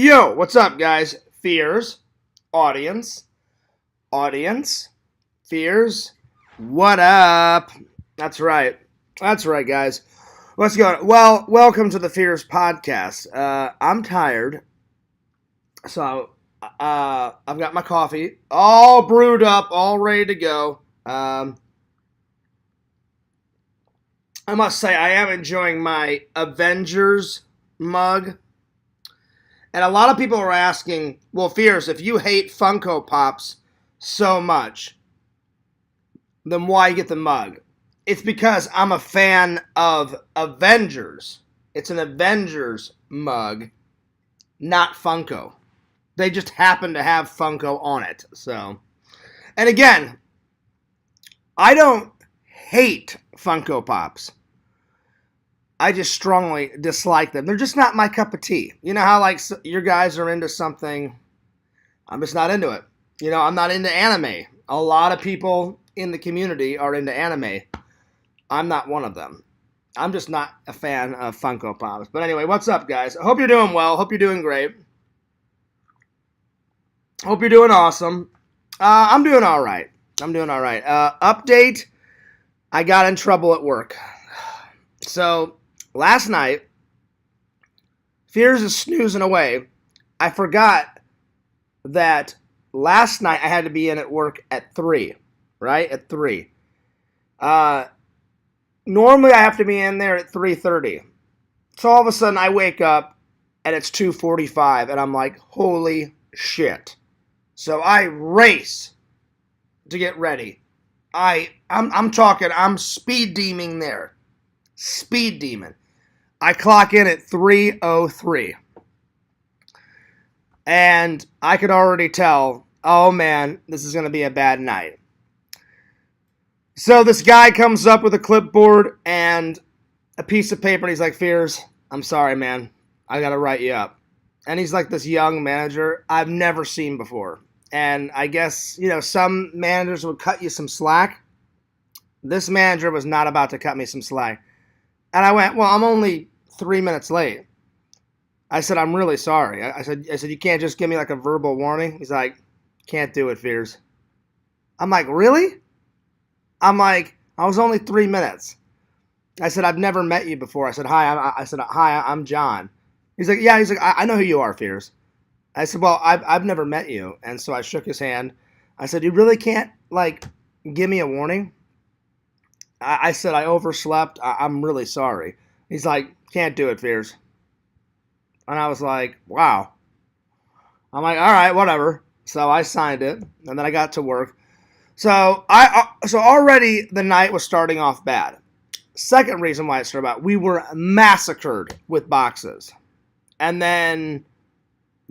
Yo, what's up, guys? Fears, audience, fears. What up? That's right. That's right, guys. What's going on? Well, welcome to the Fears podcast. I'm tired, so I've got my coffee all brewed up, all ready to go. I must say, I am enjoying my Avengers mug. And a lot of people are asking, well, Fierce, if you hate Funko Pops so much, then why get the mug? It's because I'm a fan of Avengers. It's an Avengers mug, not Funko. They just happen to have Funko on it. So, and again, I don't hate Funko Pops. I just strongly dislike them. They're just not my cup of tea. You know how like your guys are into something, I'm just not into it. You know, I'm not into anime. A lot of people in the community are into anime. I'm not one of them. I'm just not a fan of Funko Pops. But anyway, what's up, guys? I hope you're doing well. Hope you're doing great. Hope you're doing awesome. I'm doing all right. Update. I got in trouble at work. So last night, Fears is snoozing away. I forgot that last night I had to be in at work at 3, right? At 3. Normally I have to be in there at 3:30. So all of a sudden I wake up and it's 2:45 and I'm like, holy shit. So I race to get ready. I'm talking, I'm speed deming there. Speed demon. I clock in at 3:03. And I could already tell, oh man, this is going to be a bad night. So this guy comes up with a clipboard and a piece of paper and he's like, Fears, I'm sorry, man. I got to write you up. And he's like this young manager I've never seen before. And I guess, you know, some managers would cut you some slack. This manager was not about to cut me some slack. And I went, well, I'm only 3 minutes late. I said, I'm really sorry. I said, you can't just give me like a verbal warning? He's like, can't do it, Fears. I'm like, really? I'm like, I was only 3 minutes. I said, I've never met you before. I said, hi, I'm John. He's like, yeah. He's like, I know who you are, Fears. I said, well, I've never met you. And so I shook his hand. I said, you really can't, like, give me a warning? I said, I overslept. I'm really sorry. He's like, can't do it, Fears. And I was like, wow. I'm like, all right, whatever. So I signed it, and then I got to work. So so already the night was starting off bad. Second reason why it started bad, we were massacred with boxes. And then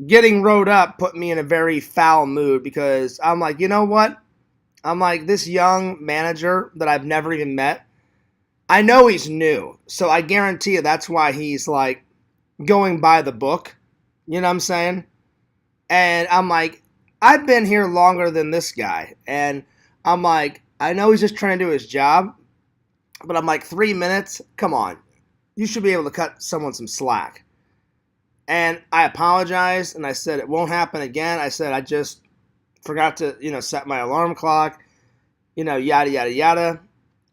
getting rode up put me in a very foul mood because I'm like, you know what? I'm like, this young manager that I've never even met, I know he's new. So I guarantee you that's why he's like going by the book. You know what I'm saying? And I'm like, I've been here longer than this guy. And I'm like, I know he's just trying to do his job. But I'm like, 3 minutes? Come on. You should be able to cut someone some slack. And I apologized and I said it won't happen again. I said I just forgot to, set my alarm clock, yada, yada, yada.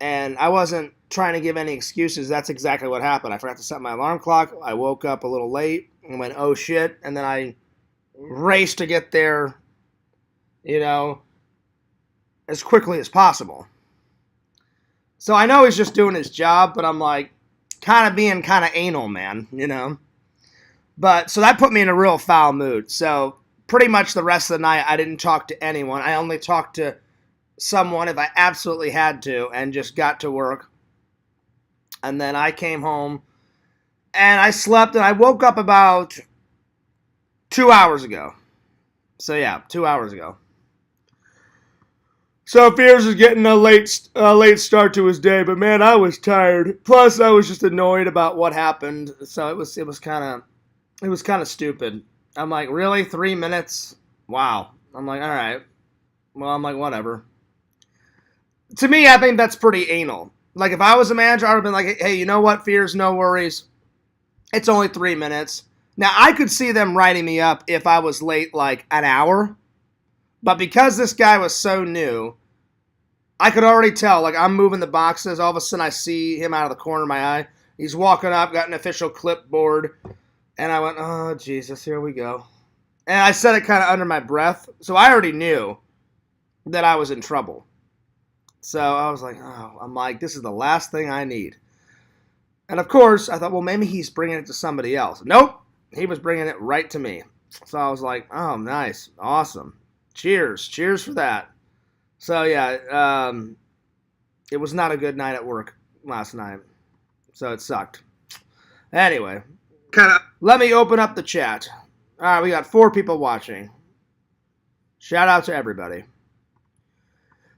And I wasn't trying to give any excuses. That's exactly what happened. I forgot to set my alarm clock. I woke up a little late and went, oh shit. And then I raced to get there, as quickly as possible. So I know he's just doing his job, but I'm like, kind of being kind of anal, man, But, so that put me in a real foul mood. So pretty much the rest of the night, I didn't talk to anyone. I only talked to someone if I absolutely had to and just got to work. And then I came home and I slept and I woke up about 2 hours ago. So yeah, 2 hours ago. So Fears is getting a late start to his day, but man, I was tired. Plus, I was just annoyed about what happened. So it was kind of stupid. I'm like, really? 3 minutes? Wow. I'm like, all right. Well, I'm like, whatever. To me, I think that's pretty anal. Like, if I was a manager, I would have been like, hey, you know what, Fears, no worries. It's only 3 minutes. Now, I could see them writing me up if I was late like an hour, but because this guy was so new, I could already tell, like, I'm moving the boxes. All of a sudden, I see him out of the corner of my eye. He's walking up, got an official clipboard, and I went, oh, Jesus, here we go. And I said it kind of under my breath, so I already knew that I was in trouble. So I was like, oh, I'm like, this is the last thing I need. And of course, I thought, well, maybe he's bringing it to somebody else. Nope, he was bringing it right to me. So I was like, oh, nice, awesome. Cheers for that. So yeah, it was not a good night at work last night. So it sucked. Anyway, let me open up the chat. All right, we got 4 people watching. Shout out to everybody.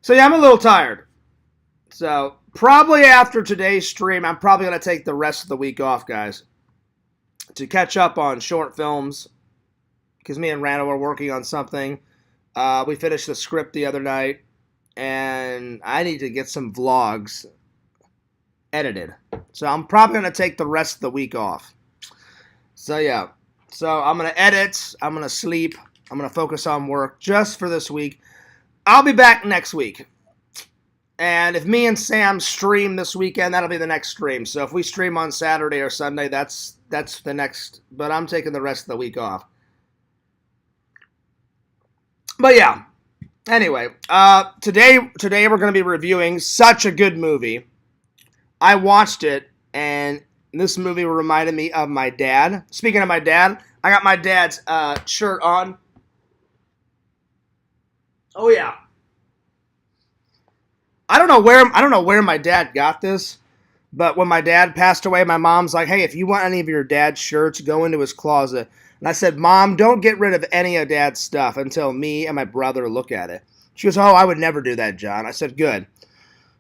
So yeah, I'm a little tired. So probably after today's stream, I'm probably going to take the rest of the week off, guys, to catch up on short films, because me and Randall were working on something. We finished the script the other night, and I need to get some vlogs edited. So I'm probably going to take the rest of the week off. So yeah, so I'm going to edit, I'm going to sleep, I'm going to focus on work just for this week. I'll be back next week. And if me and Sam stream this weekend, that'll be the next stream. So if we stream on Saturday or Sunday, that's the next. But I'm taking the rest of the week off. But yeah. Anyway, today we're going to be reviewing such a good movie. I watched it, and this movie reminded me of my dad. Speaking of my dad, I got my dad's shirt on. Oh yeah. I don't know where my dad got this, but when my dad passed away, my mom's like, "Hey, if you want any of your dad's shirts, go into his closet." And I said, "Mom, don't get rid of any of Dad's stuff until me and my brother look at it." She goes, "Oh, I would never do that, John." I said, "Good."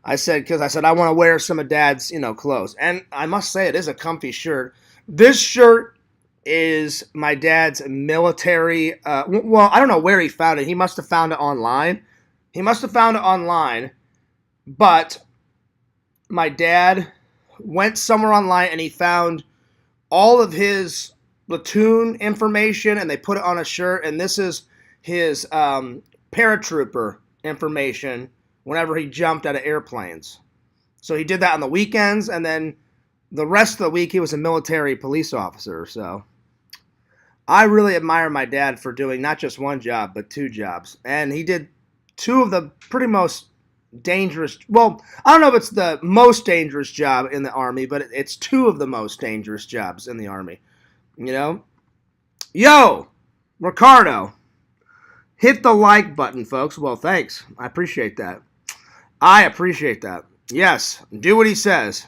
Because I said I want to wear some of Dad's, clothes, and I must say it is a comfy shirt. This shirt is my dad's military. Well, I don't know where he found it. He must have found it online. But my dad went somewhere online and he found all of his platoon information and they put it on a shirt. And this is his paratrooper information whenever he jumped out of airplanes. So he did that on the weekends, and then the rest of the week he was a military police officer. So I really admire my dad for doing not just one job, but 2 jobs. And he did 2 of the pretty most dangerous, well, I don't know if it's the most dangerous job in the Army, but it's 2 of the most dangerous jobs in the Army. Yo, Ricardo, hit the like button, folks. Well, thanks. I appreciate that. Yes, do what he says.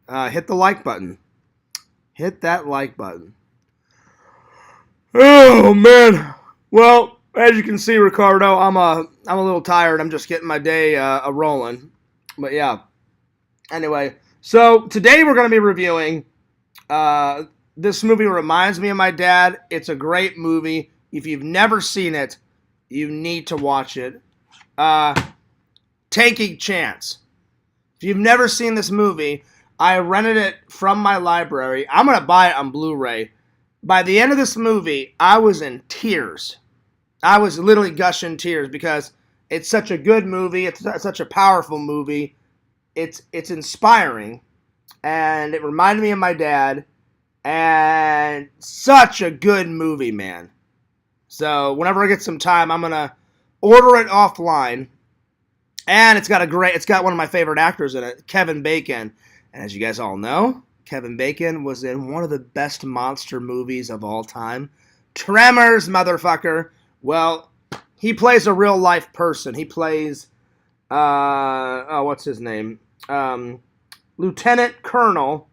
Hit the like button. Hit that like button. Oh, man. Well, as you can see, Ricardo, I'm a little tired. I'm just getting my day rolling. But yeah. Anyway, so today we're going to be reviewing. This movie reminds me of my dad. It's a great movie. If you've never seen it, you need to watch it. Taking Chance. If you've never seen this movie, I rented it from my library. I'm going to buy it on Blu-ray. By the end of this movie, I was in tears. I was literally gushing tears because it's such a good movie. It's such a powerful movie. It's inspiring, and it reminded me of my dad. And such a good movie, man. So whenever I get some time, I'm gonna order it offline. And it's got one of my favorite actors in it, Kevin Bacon. And as you guys all know, Kevin Bacon was in one of the best monster movies of all time, Tremors, motherfucker. Well, he plays a real life person. He plays, what's his name? Lieutenant Colonel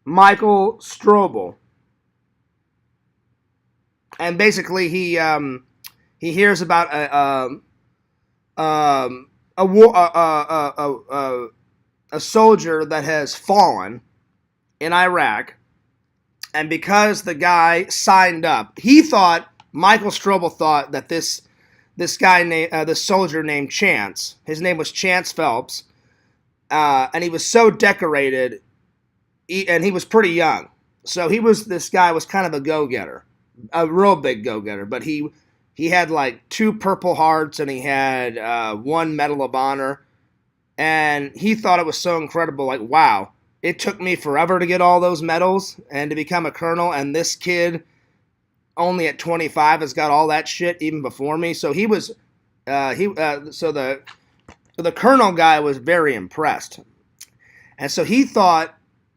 Michael Strobel. And basically, he hears about a soldier that has fallen in Iraq, and because the guy signed up, Michael Strobel thought that this soldier named Chance, his name was Chance Phelps, and he was so decorated, and he was pretty young. So this guy was kind of a go-getter, a real big go-getter, but he had like 2 Purple Hearts and he had 1 Medal of Honor, and he thought it was so incredible, like, wow, it took me forever to get all those medals and to become a colonel, and this kid only at 25 has got all that shit even before me. So the colonel guy was very impressed, and so he thought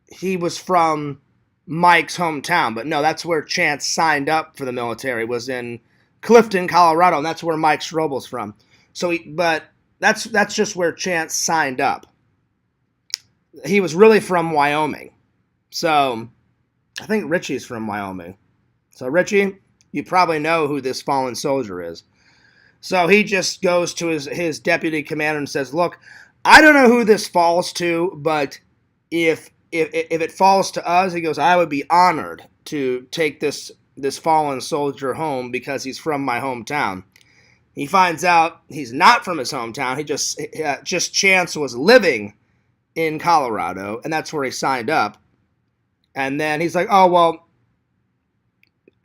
he was from Mike's hometown, but no, that's where Chance signed up for the military, was in Clifton, Colorado, and that's where Mike Strobel's from. But that's just where Chance signed up. He was really from Wyoming. So I think Richie's from Wyoming. So Richie, you probably know who this fallen soldier is. So he just goes to his deputy commander and says, look, I don't know who this falls to, but if it falls to us, he goes, I would be honored to take this fallen soldier home because he's from my hometown. He finds out he's not from his hometown. He just Chance was living in Colorado, and that's where he signed up. And then he's like, oh, well,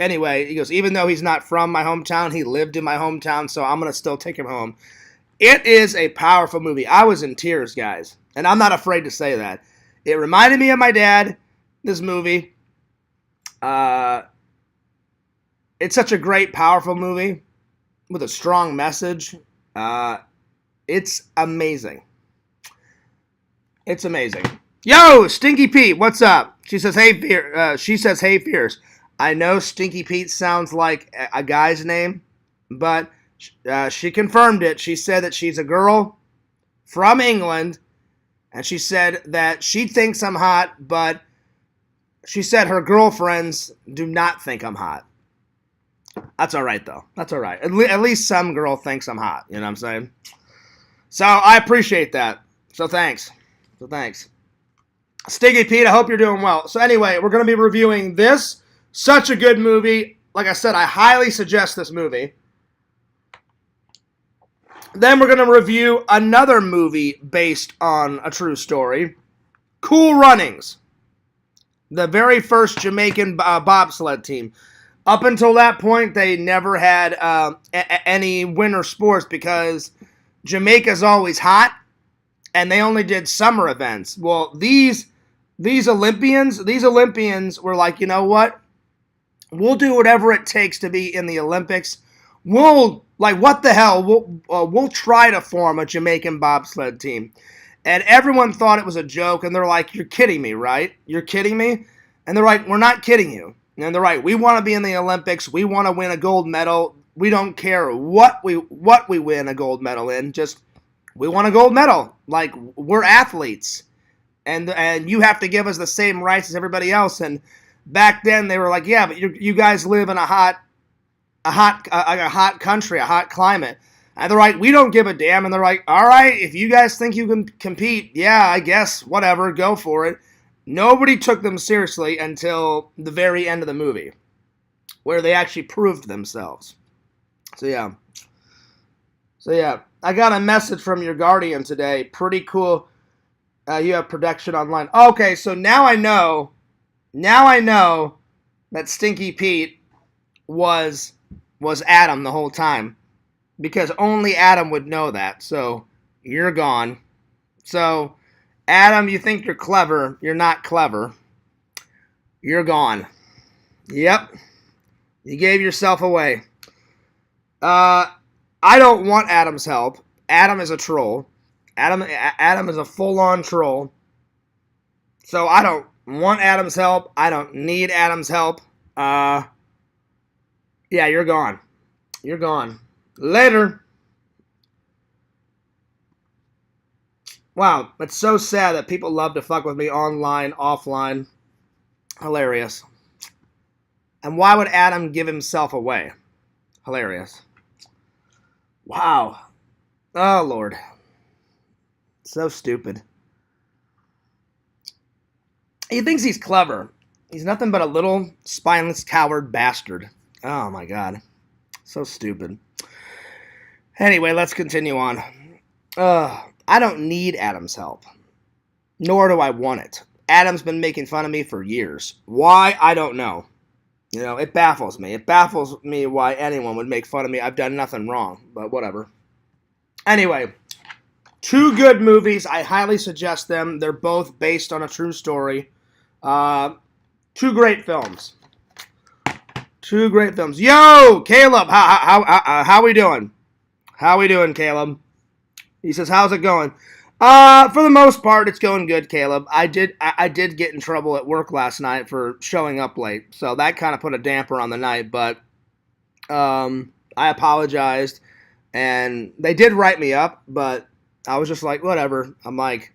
anyway, he goes, even though he's not from my hometown, he lived in my hometown, so I'm going to still take him home. It is a powerful movie. I was in tears, guys, and I'm not afraid to say that. It reminded me of my dad, this movie. It's such a great, powerful movie with a strong message. It's amazing. It's amazing. Yo, Stinky Pete, what's up? She says, hey, Fierce. I know Stinky Pete sounds like a guy's name, but she confirmed it. She said that she's a girl from England, and she said that she thinks I'm hot, but she said her girlfriends do not think I'm hot. That's all right, though. That's all right. At least some girl thinks I'm hot. You know what I'm saying? So I appreciate that. So thanks. Stinky Pete, I hope you're doing well. So anyway, we're going to be reviewing this. Such a good movie. Like I said, I highly suggest this movie. Then we're going to review another movie based on a true story. Cool Runnings. The very first Jamaican bobsled team. Up until that point, they never had any winter sports because Jamaica's always hot, and they only did summer events. Well, these Olympians were like, you know what? We'll do whatever it takes to be in the Olympics. What the hell? We'll try to form a Jamaican bobsled team. And everyone thought it was a joke, and they're like, you're kidding me, right? You're kidding me? And they're like, we're not kidding you. And they're right, we want to be in the Olympics. We want to win a gold medal. We don't care what we win a gold medal in. Just, we want a gold medal. Like, we're athletes. And you have to give us the same rights as everybody else. And back then they were like, yeah, but you guys live in a hot country, a hot climate. And they're like, we don't give a damn. And they're like, all right, if you guys think you can compete, yeah, I guess, whatever, go for it. Nobody took them seriously until the very end of the movie, where they actually proved themselves. So yeah, I got a message from your guardian today. Pretty cool. You have production online. Okay, so now I know that Stinky Pete was Adam the whole time, because only Adam would know that. So you're gone. So Adam, you think you're clever. You're not clever. You're gone. Yep. You gave yourself away. I don't want Adam's help. Adam is a troll. Adam is a full-on troll. So I don't want Adam's help. I don't need Adam's help. Yeah, you're gone. You're gone. Later. Wow, it's so sad that people love to fuck with me online, offline. Hilarious. And why would Adam give himself away? Hilarious. Wow. Oh, Lord. So stupid. He thinks he's clever. He's nothing but a little spineless coward bastard. Oh, my God. So stupid. Anyway, let's continue on. I don't need Adam's help. Nor do I want it. Adam's been making fun of me for years. Why? I don't know. You know, it baffles me. It baffles me why anyone would make fun of me. I've done nothing wrong, but whatever. Anyway, 2 good movies. I highly suggest them. They're both based on a true story. 2 great films. 2 great films. Yo, Caleb, how we doing? How we doing, Caleb? He says, how's it going? For the most part, it's going good, Caleb. I did get in trouble at work last night for showing up late, so that kind of put a damper on the night, but I apologized, and they did write me up, but I was just like, whatever. I'm like,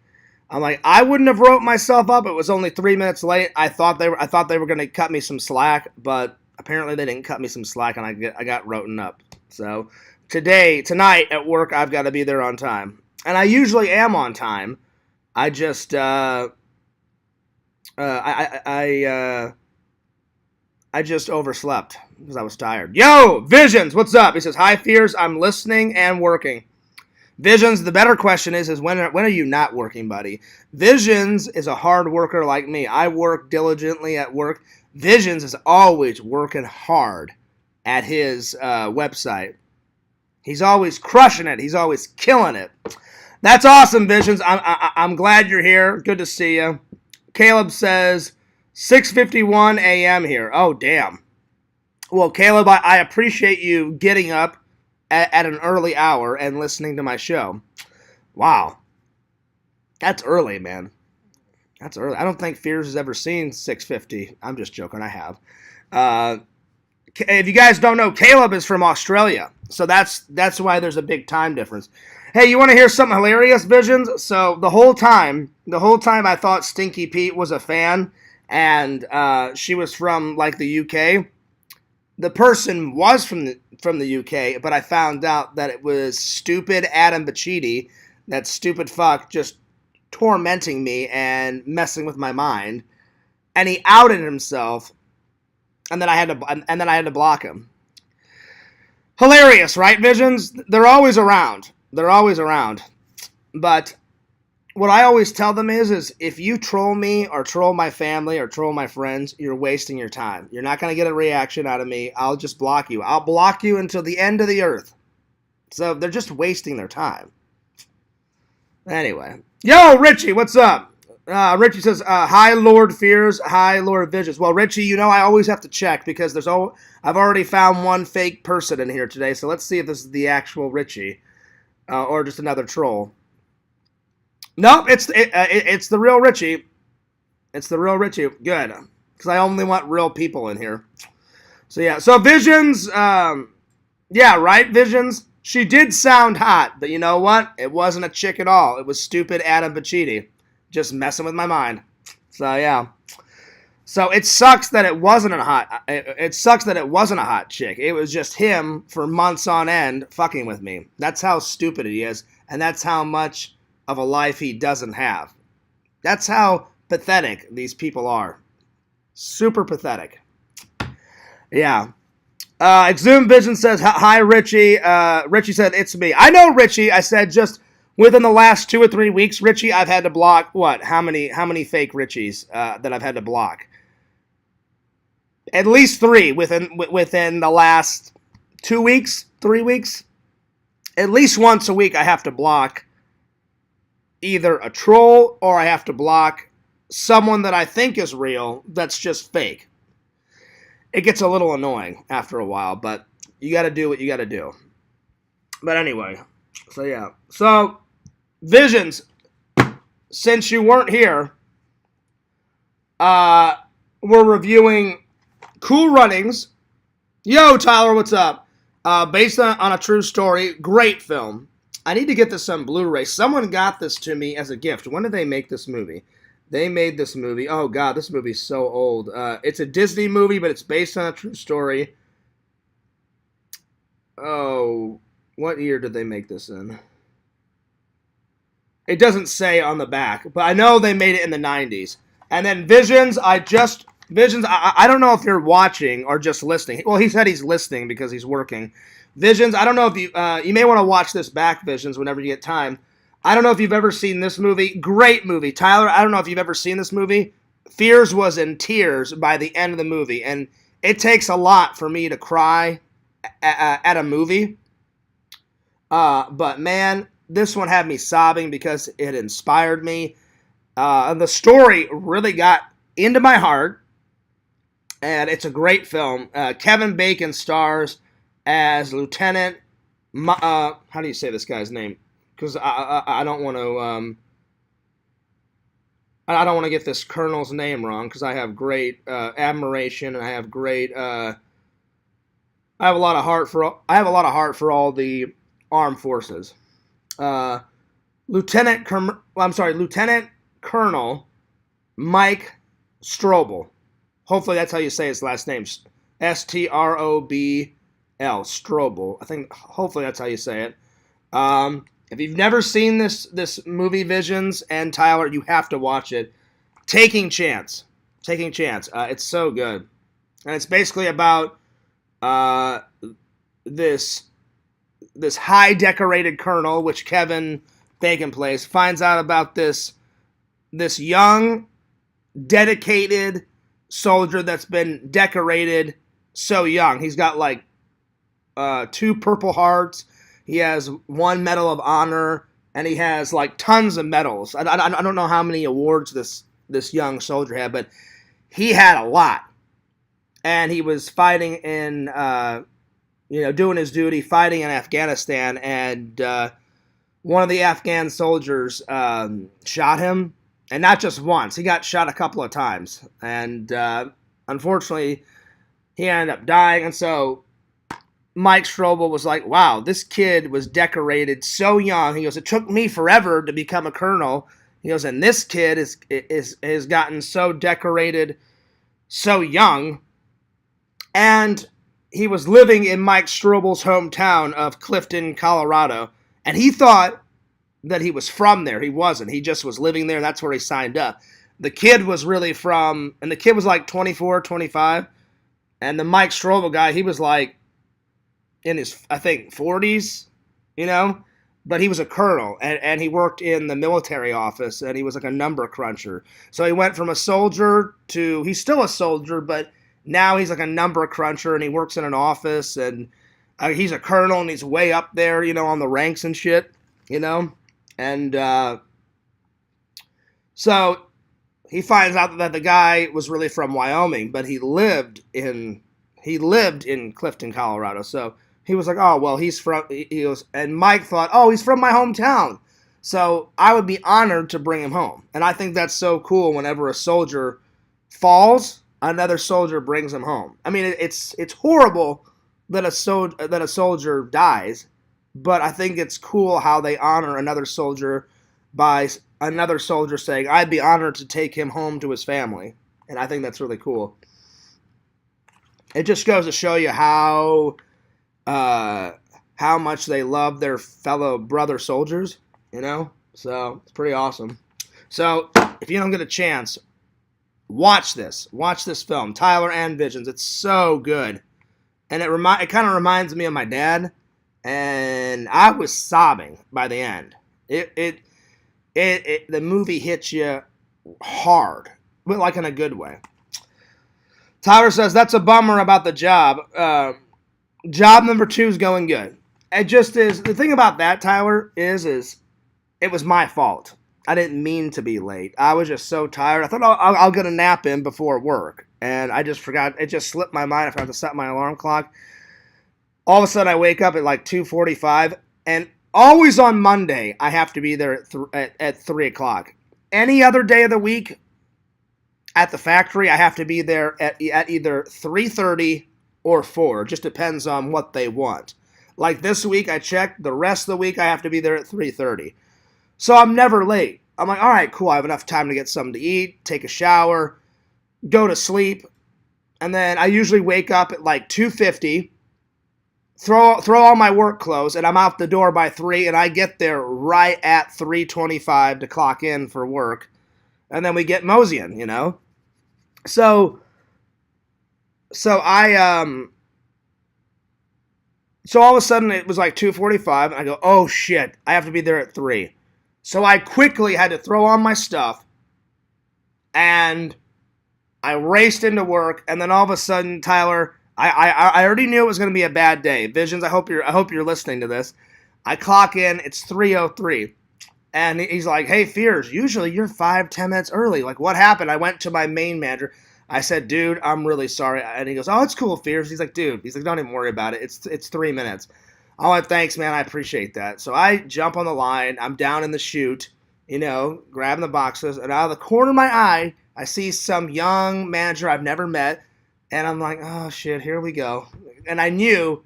I wouldn't have wrote myself up. It was only 3 minutes late. I thought they were going to cut me some slack, but apparently they didn't cut me some slack, and I got written up. So tonight at work, I've got to be there on time. And I usually am on time. I just I just overslept because I was tired. Yo, Visions, what's up? He says, hi, Fears. I'm listening and working. Visions, the better question is when are you not working, buddy? Visions is a hard worker like me. I work diligently at work. Visions is always working hard at his website. He's always crushing it. He's always killing it. That's awesome, Visions. I'm glad you're here. Good to see you. Caleb says 6:51 a.m. here. Oh, damn. Well, Caleb, I appreciate you getting up at an early hour and listening to my show. Wow. That's early, man. That's early. I don't think Fears has ever seen 6:50. I'm just joking. I have. If you guys don't know, Caleb is from Australia. So that's why there's a big time difference. Hey, you want to hear something hilarious, Visions? So the whole time I thought Stinky Pete was a fan, and she was from like the UK. The person was from the UK, but I found out that it was stupid Adam Bachidi, that stupid fuck, just tormenting me and messing with my mind, and he outed himself, and then I had to block him. Hilarious, right, Visions? They're always around. They're always around. But what I always tell them is if you troll me or troll my family or troll my friends, you're wasting your time. You're not going to get a reaction out of me. I'll just block you. I'll block you until the end of the earth. So they're just wasting their time. Anyway. Yo, Richie, what's up? Richie says, hi, Lord Fears. Hi, Lord Visions. Well, Richie, you know I always have to check because I've already found one fake person in here today. So let's see if this is the actual Richie. Or just another troll. Nope, it's the real Richie. It's the real Richie. Good. Because I only want real people in here. So yeah. So Visions, yeah, right, Visions? She did sound hot, but you know what? It wasn't a chick at all. It was stupid Adam Bachidi. Just messing with my mind. So yeah. So it sucks that it wasn't a hot. It sucks that it wasn't a hot chick. It was just him for months on end fucking with me. That's how stupid he is, and that's how much of a life he doesn't have. That's how pathetic these people are. Super pathetic. Yeah. Exhumed Vision says, hi, Richie. Richie said, it's me. I know, Richie. I said just within the last 2 or 3 weeks, Richie, I've had to block, what? How many fake Richies that I've had to block? At least 3 within the last 2 weeks, 3 weeks. At least once a week I have to block either a troll or I have to block someone that I think is real that's just fake. It gets a little annoying after a while, but you got to do what you got to do. But anyway, so yeah. So, Visions, since you weren't here, we're reviewing Cool Runnings. Yo, Tyler, what's up? Based on a true story. Great film. I need to get this on Blu-ray. Someone got this to me as a gift. When did they make this movie? They made this movie. Oh, God, this movie's so old. It's a Disney movie, but it's based on a true story. Oh, what year did they make this in? It doesn't say on the back, but I know they made it in the 90s. And then Visions, I don't know if you're watching or just listening. Well, he said he's listening because he's working. Visions, I don't know if you may want to watch this back, Visions, whenever you get time. I don't know if you've ever seen this movie. Great movie. Tyler, I don't know if you've ever seen this movie. Fears was in tears by the end of the movie, and it takes a lot for me to cry at a movie. But man, this one had me sobbing because it inspired me. The story really got into my heart, and it's a great film. Kevin Bacon stars as Lieutenant. How do you say this guy's name? Because I don't want to. I don't want to get this colonel's name wrong because I have great admiration and I have great. I have a lot of heart for. I have a lot of heart for all the armed forces. Lieutenant Colonel Mike Strobel. Hopefully that's how you say his last name. Strobl. Strobel. I think hopefully that's how you say it. If you've never seen this movie Visions, and Tyler, you have to watch it. Taking Chance. It's so good, and it's basically about this high decorated colonel, which Kevin Bacon plays, finds out about this young, dedicated soldier that's been decorated so young. He's got like 2 Purple Hearts. He has 1 Medal of Honor, and he has like tons of medals. I don't know how many awards this young soldier had, but he had a lot. And he was fighting in, doing his duty, fighting in Afghanistan, and one of the Afghan soldiers shot him, and not just once. He got shot a couple of times, and unfortunately, he ended up dying. And so Mike Strobel was like, wow, this kid was decorated so young. He goes, it took me forever to become a colonel. He goes, and this kid has gotten so decorated so young. And he was living in Mike Strobel's hometown of Clifton, Colorado. And he thought that he was from there. He wasn't. He just was living there. That's where he signed up. The kid was really from, and the kid was like 24, 25. And the Mike Strobel guy, he was like in his, I think, 40s, but he was a colonel, and he worked in the military office, and he was like a number cruncher. So he went from a soldier to, he's still a soldier, but now he's like a number cruncher, and he works in an office, and he's a colonel, and he's way up there, on the ranks and shit, and so he finds out that the guy was really from Wyoming, but he lived in Clifton, Colorado. So he was like, oh, well, he goes, and Mike thought, oh, he's from my hometown. So I would be honored to bring him home. And I think that's so cool whenever a soldier falls, another soldier brings him home. I mean, it's horrible that a soldier dies, but I think it's cool how they honor another soldier by another soldier saying, I'd be honored to take him home to his family. And I think that's really cool. It just goes to show you how much they love their fellow brother soldiers, So it's pretty awesome. So if you don't get a chance, watch this film, Tyler and Visions. It's so good, and it kind of reminds me of my dad, and I was sobbing by the end. The movie hits you hard, but like in a good way. Tyler says, that's a bummer about the job. Job number 2 is going good. It just is. The thing about that, Tyler, is it was my fault. I didn't mean to be late. I was just so tired. I thought I'll get a nap in before work. And I just forgot. It just slipped my mind. I forgot to set my alarm clock. All of a sudden, I wake up at like 2:45. And always on Monday, I have to be there at 3 o'clock. Any other day of the week, at the factory, I have to be there at either 3:30 or 4. It just depends on what they want. Like this week, I checked. The rest of the week, I have to be there at 3:30. So I'm never late. I'm like, all right, cool. I have enough time to get something to eat, take a shower, go to sleep. And then I usually wake up at like 2:50, throw all my work clothes, and I'm out the door by 3, and I get there right at 3:25 to clock in for work. And then we get moseying, So all of a sudden it was like 2:45, and I go, oh shit, I have to be there at 3. So I quickly had to throw on my stuff, and I raced into work, and then all of a sudden, Tyler, I already knew it was going to be a bad day. Visions, I hope you're listening to this. I clock in, it's 3:03. And he's like, "Hey, Fears, usually you're 5-10 minutes early. Like, what happened?" I went to my main manager. I said, "Dude, I'm really sorry." And he goes, "Oh, it's cool, Fears." He's like, "Dude," he's like, "Don't even worry about it. It's 3 minutes." I went, "Thanks, man. I appreciate that." So I jump on the line. I'm down in the chute, grabbing the boxes. And out of the corner of my eye, I see some young manager I've never met. And I'm like, "Oh, shit, here we go." And I knew,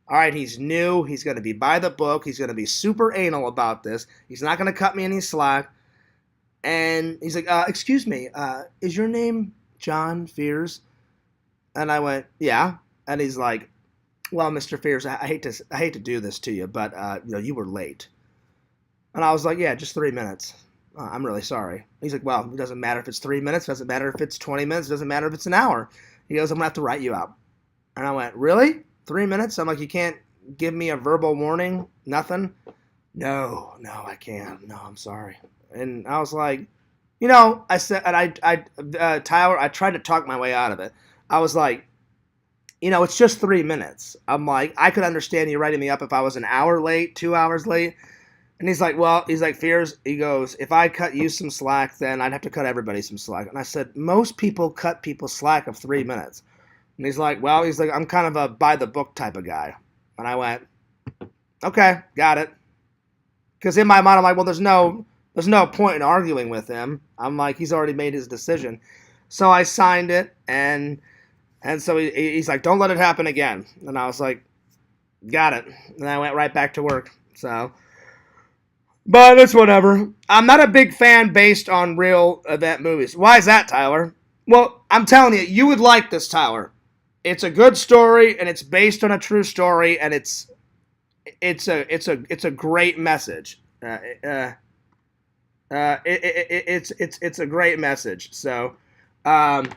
all right, he's new. He's going to be by the book. He's going to be super anal about this. He's not going to cut me any slack. And he's like, "Excuse me, is your name John Fears?" And I went, "Yeah." And he's like, "Well, Mr. Fears, I hate to do this to you, but you were late." And I was like, "Yeah, just 3 minutes. I'm really sorry." He's like, "Well, it doesn't matter if it's 3 minutes. It doesn't matter if it's 20 minutes. It doesn't matter if it's an hour." He goes, "I'm gonna have to write you up." And I went, "Really? 3 minutes?" I'm like, "You can't give me a verbal warning? Nothing?" No, I can't. No, I'm sorry. And I was like, I said, and Tyler, I tried to talk my way out of it. I was like, it's just 3 minutes. I'm like, I could understand you writing me up if I was an hour late, 2 hours late. And he's like, Fears, he goes, "If I cut you some slack, then I'd have to cut everybody some slack." And I said, "Most people cut people slack of 3 minutes." And he's like, "I'm kind of a by the book type of guy." And I went, "Okay, got it." Because in my mind, I'm like, well, there's no point in arguing with him. I'm like, he's already made his decision. So I signed it, and so he's like, "Don't let it happen again." And I was like, "Got it." And I went right back to work. So, but it's whatever. I'm not a big fan based on real event movies. Why is that, Tyler? Well, I'm telling you, you would like this, Tyler. It's a good story, and it's based on a true story, and it's a great message. It's a great message. So, I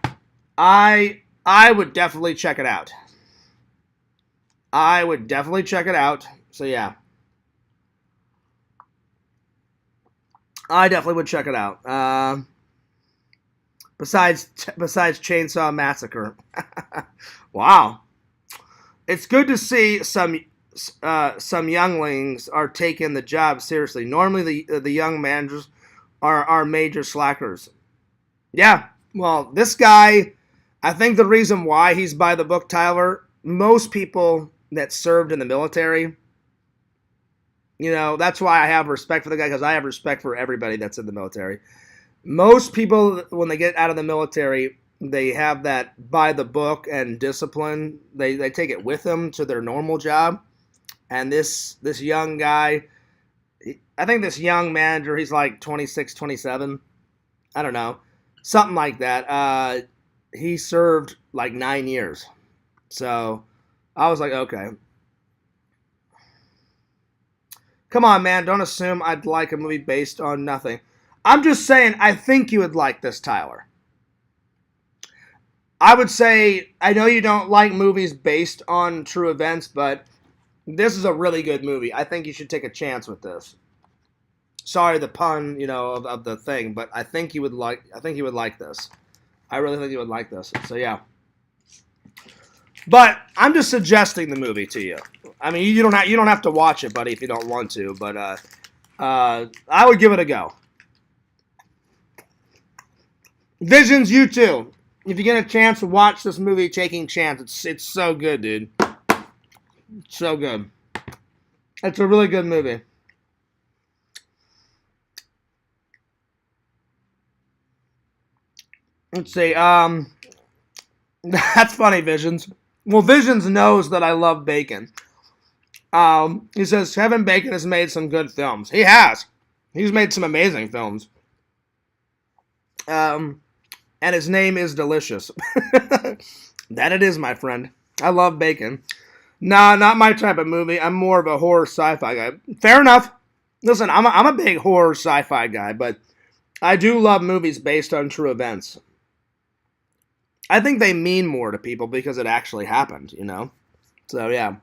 would definitely check it out. I would definitely check it out. So yeah, I definitely would check it out. Besides Chainsaw Massacre, wow, it's good to see some younglings are taking the job seriously. Normally, the young managers are major slackers. Yeah, well, this guy, I think the reason why he's by the book, Tyler, most people that served in the military, that's why I have respect for the guy, because I have respect for everybody that's in the military. Most people, when they get out of the military, they have that by the book and discipline. They take it with them to their normal job. And this young guy, I think this young manager, he's like 26, 27. I don't know. Something like that. He served like 9 years. So I was like, okay. Come on, man. Don't assume I'd like a movie based on nothing. I'm just saying, I think you would like this, Tyler. I would say, I know you don't like movies based on true events, but this is a really good movie. I think you should take a chance with this. Sorry, the pun, of the thing, but I think you would like this. I really think you would like this. So yeah. But I'm just suggesting the movie to you. I mean, you don't have to watch it, buddy, if you don't want to. But I would give it a go. Visions, you too. If you get a chance to watch this movie, Taking Chance, it's so good, dude. It's so good. It's a really good movie. Let's see. That's funny, Visions. Well, Visions knows that I love Bacon. He says Kevin Bacon has made some good films. He has. He's made some amazing films. And his name is delicious. That it is, my friend. I love Bacon. Nah, not my type of movie. I'm more of a horror sci-fi guy. Fair enough. Listen, I'm a big horror sci-fi guy, but I do love movies based on true events. I think they mean more to people because it actually happened, So yeah.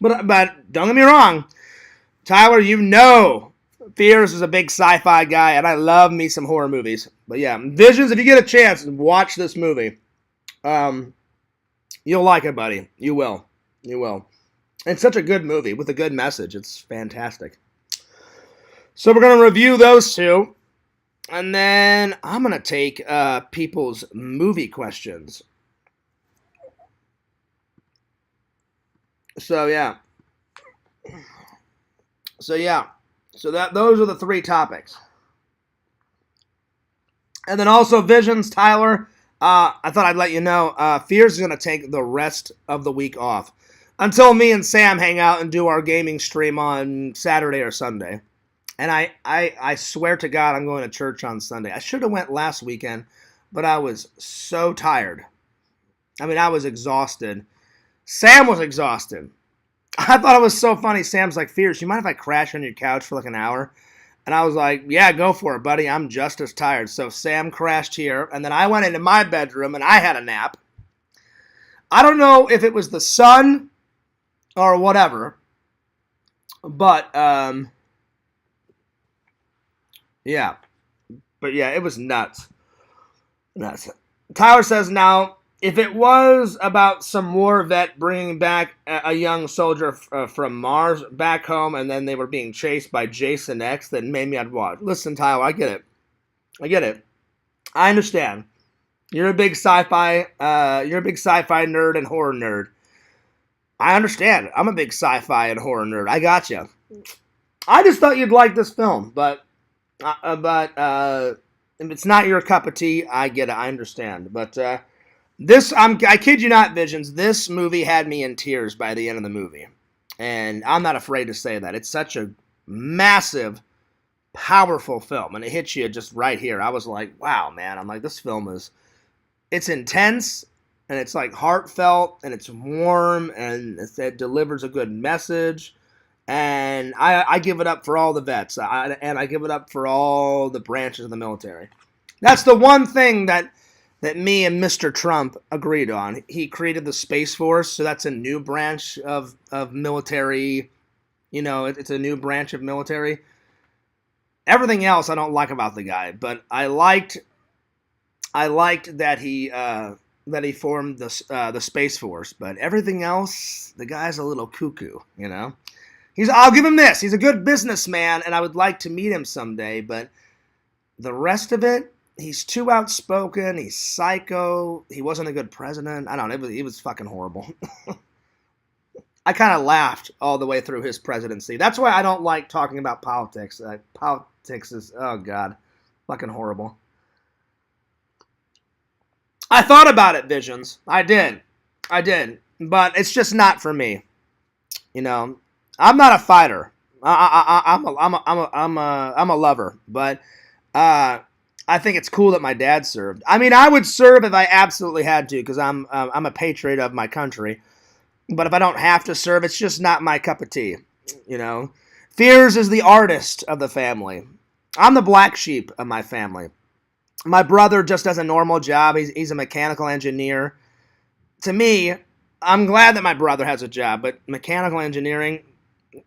But don't get me wrong, Tyler. Fears is a big sci-fi guy, and I love me some horror movies. But yeah, Visions, if you get a chance, watch this movie. You'll like it, buddy. You will. You will. It's such a good movie with a good message. It's fantastic. So we're going to review those two. And then I'm going to take people's movie questions. So yeah. So those are the three topics. And then also Visions, Tyler. I thought I'd let you know. Fears is going to take the rest of the week off until me and Sam hang out and do our gaming stream on Saturday or Sunday. And I swear to God, I'm going to church on Sunday. I should have went last weekend, but I was so tired. I mean, I was exhausted. Sam was exhausted. I thought it was so funny. Sam's like, Fears, you mind if I crash on your couch for like an hour? And I was like, yeah, go for it, buddy. I'm just as tired. So Sam crashed here, and then I went into my bedroom, and I had a nap. I don't know if it was the sun or whatever, but, yeah. But, yeah, it was nuts. Nuts. Tyler says, now, if it was about some war vet bringing back a young soldier from Mars back home and then they were being chased by Jason X, then maybe I'd watch. Listen, Tyler, I get it. I understand. You're a big sci-fi nerd and horror nerd. I understand. I'm a big sci-fi and horror nerd. I got you. I just thought you'd like this film, but if it's not your cup of tea, I get it. I understand. But I kid you not, Visions, this movie had me in tears by the end of the movie. And I'm not afraid to say that. It's such a massive, powerful film. And it hits you just right here. I was like, wow, man. I'm like, this film it's intense. And it's like heartfelt. And it's warm. And it delivers a good message. And I give it up for all the vets. And I give it up for all the branches of the military. That's the one thing that me and Mr. Trump agreed on. He created the Space Force, so that's a new branch of military. You know, it's a new branch of military. Everything else I don't like about the guy, but I liked that he formed the Space Force. But everything else, the guy's a little cuckoo. You know, I'll give him this. He's a good businessman, and I would like to meet him someday. But the rest of it. He's too outspoken. He's psycho. He wasn't a good president. I don't know. He was fucking horrible. I kind of laughed all the way through his presidency. That's why I don't like talking about politics. Politics is, oh God, fucking horrible. I thought about it, Visions. I did. But it's just not for me. You know, I'm not a fighter. I'm a lover. But, I think it's cool that my dad served. I mean, I would serve if I absolutely had to, because I'm a patriot of my country. But if I don't have to serve, it's just not my cup of tea. You know, Fears is the artist of the family. I'm the black sheep of my family. My brother just does a normal job. He's a mechanical engineer. To me, I'm glad that my brother has a job, but mechanical engineering,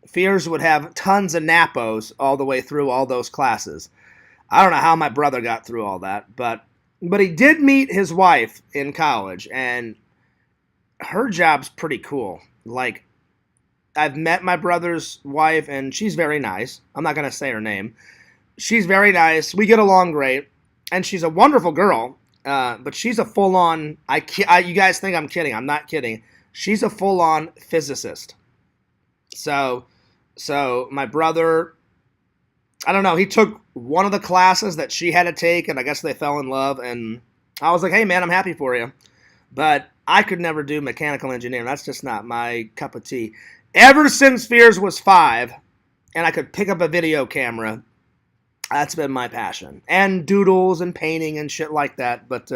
Fears would have tons of NAPOs all the way through all those classes. I don't know how my brother got through all that, but he did meet his wife in college, and her job's pretty cool. Like, I've met my brother's wife, and she's very nice. I'm not going to say her name. She's very nice. We get along great, and she's a wonderful girl, but she's a full-on, you guys think I'm kidding. I'm not kidding. She's a full-on physicist. So my brother, I don't know, he took one of the classes that she had to take, and I guess they fell in love, and I was like, hey, man, I'm happy for you. But I could never do mechanical engineering. That's just not my cup of tea. Ever since Fears was 5, and I could pick up a video camera, that's been my passion. And doodles and painting and shit like that, but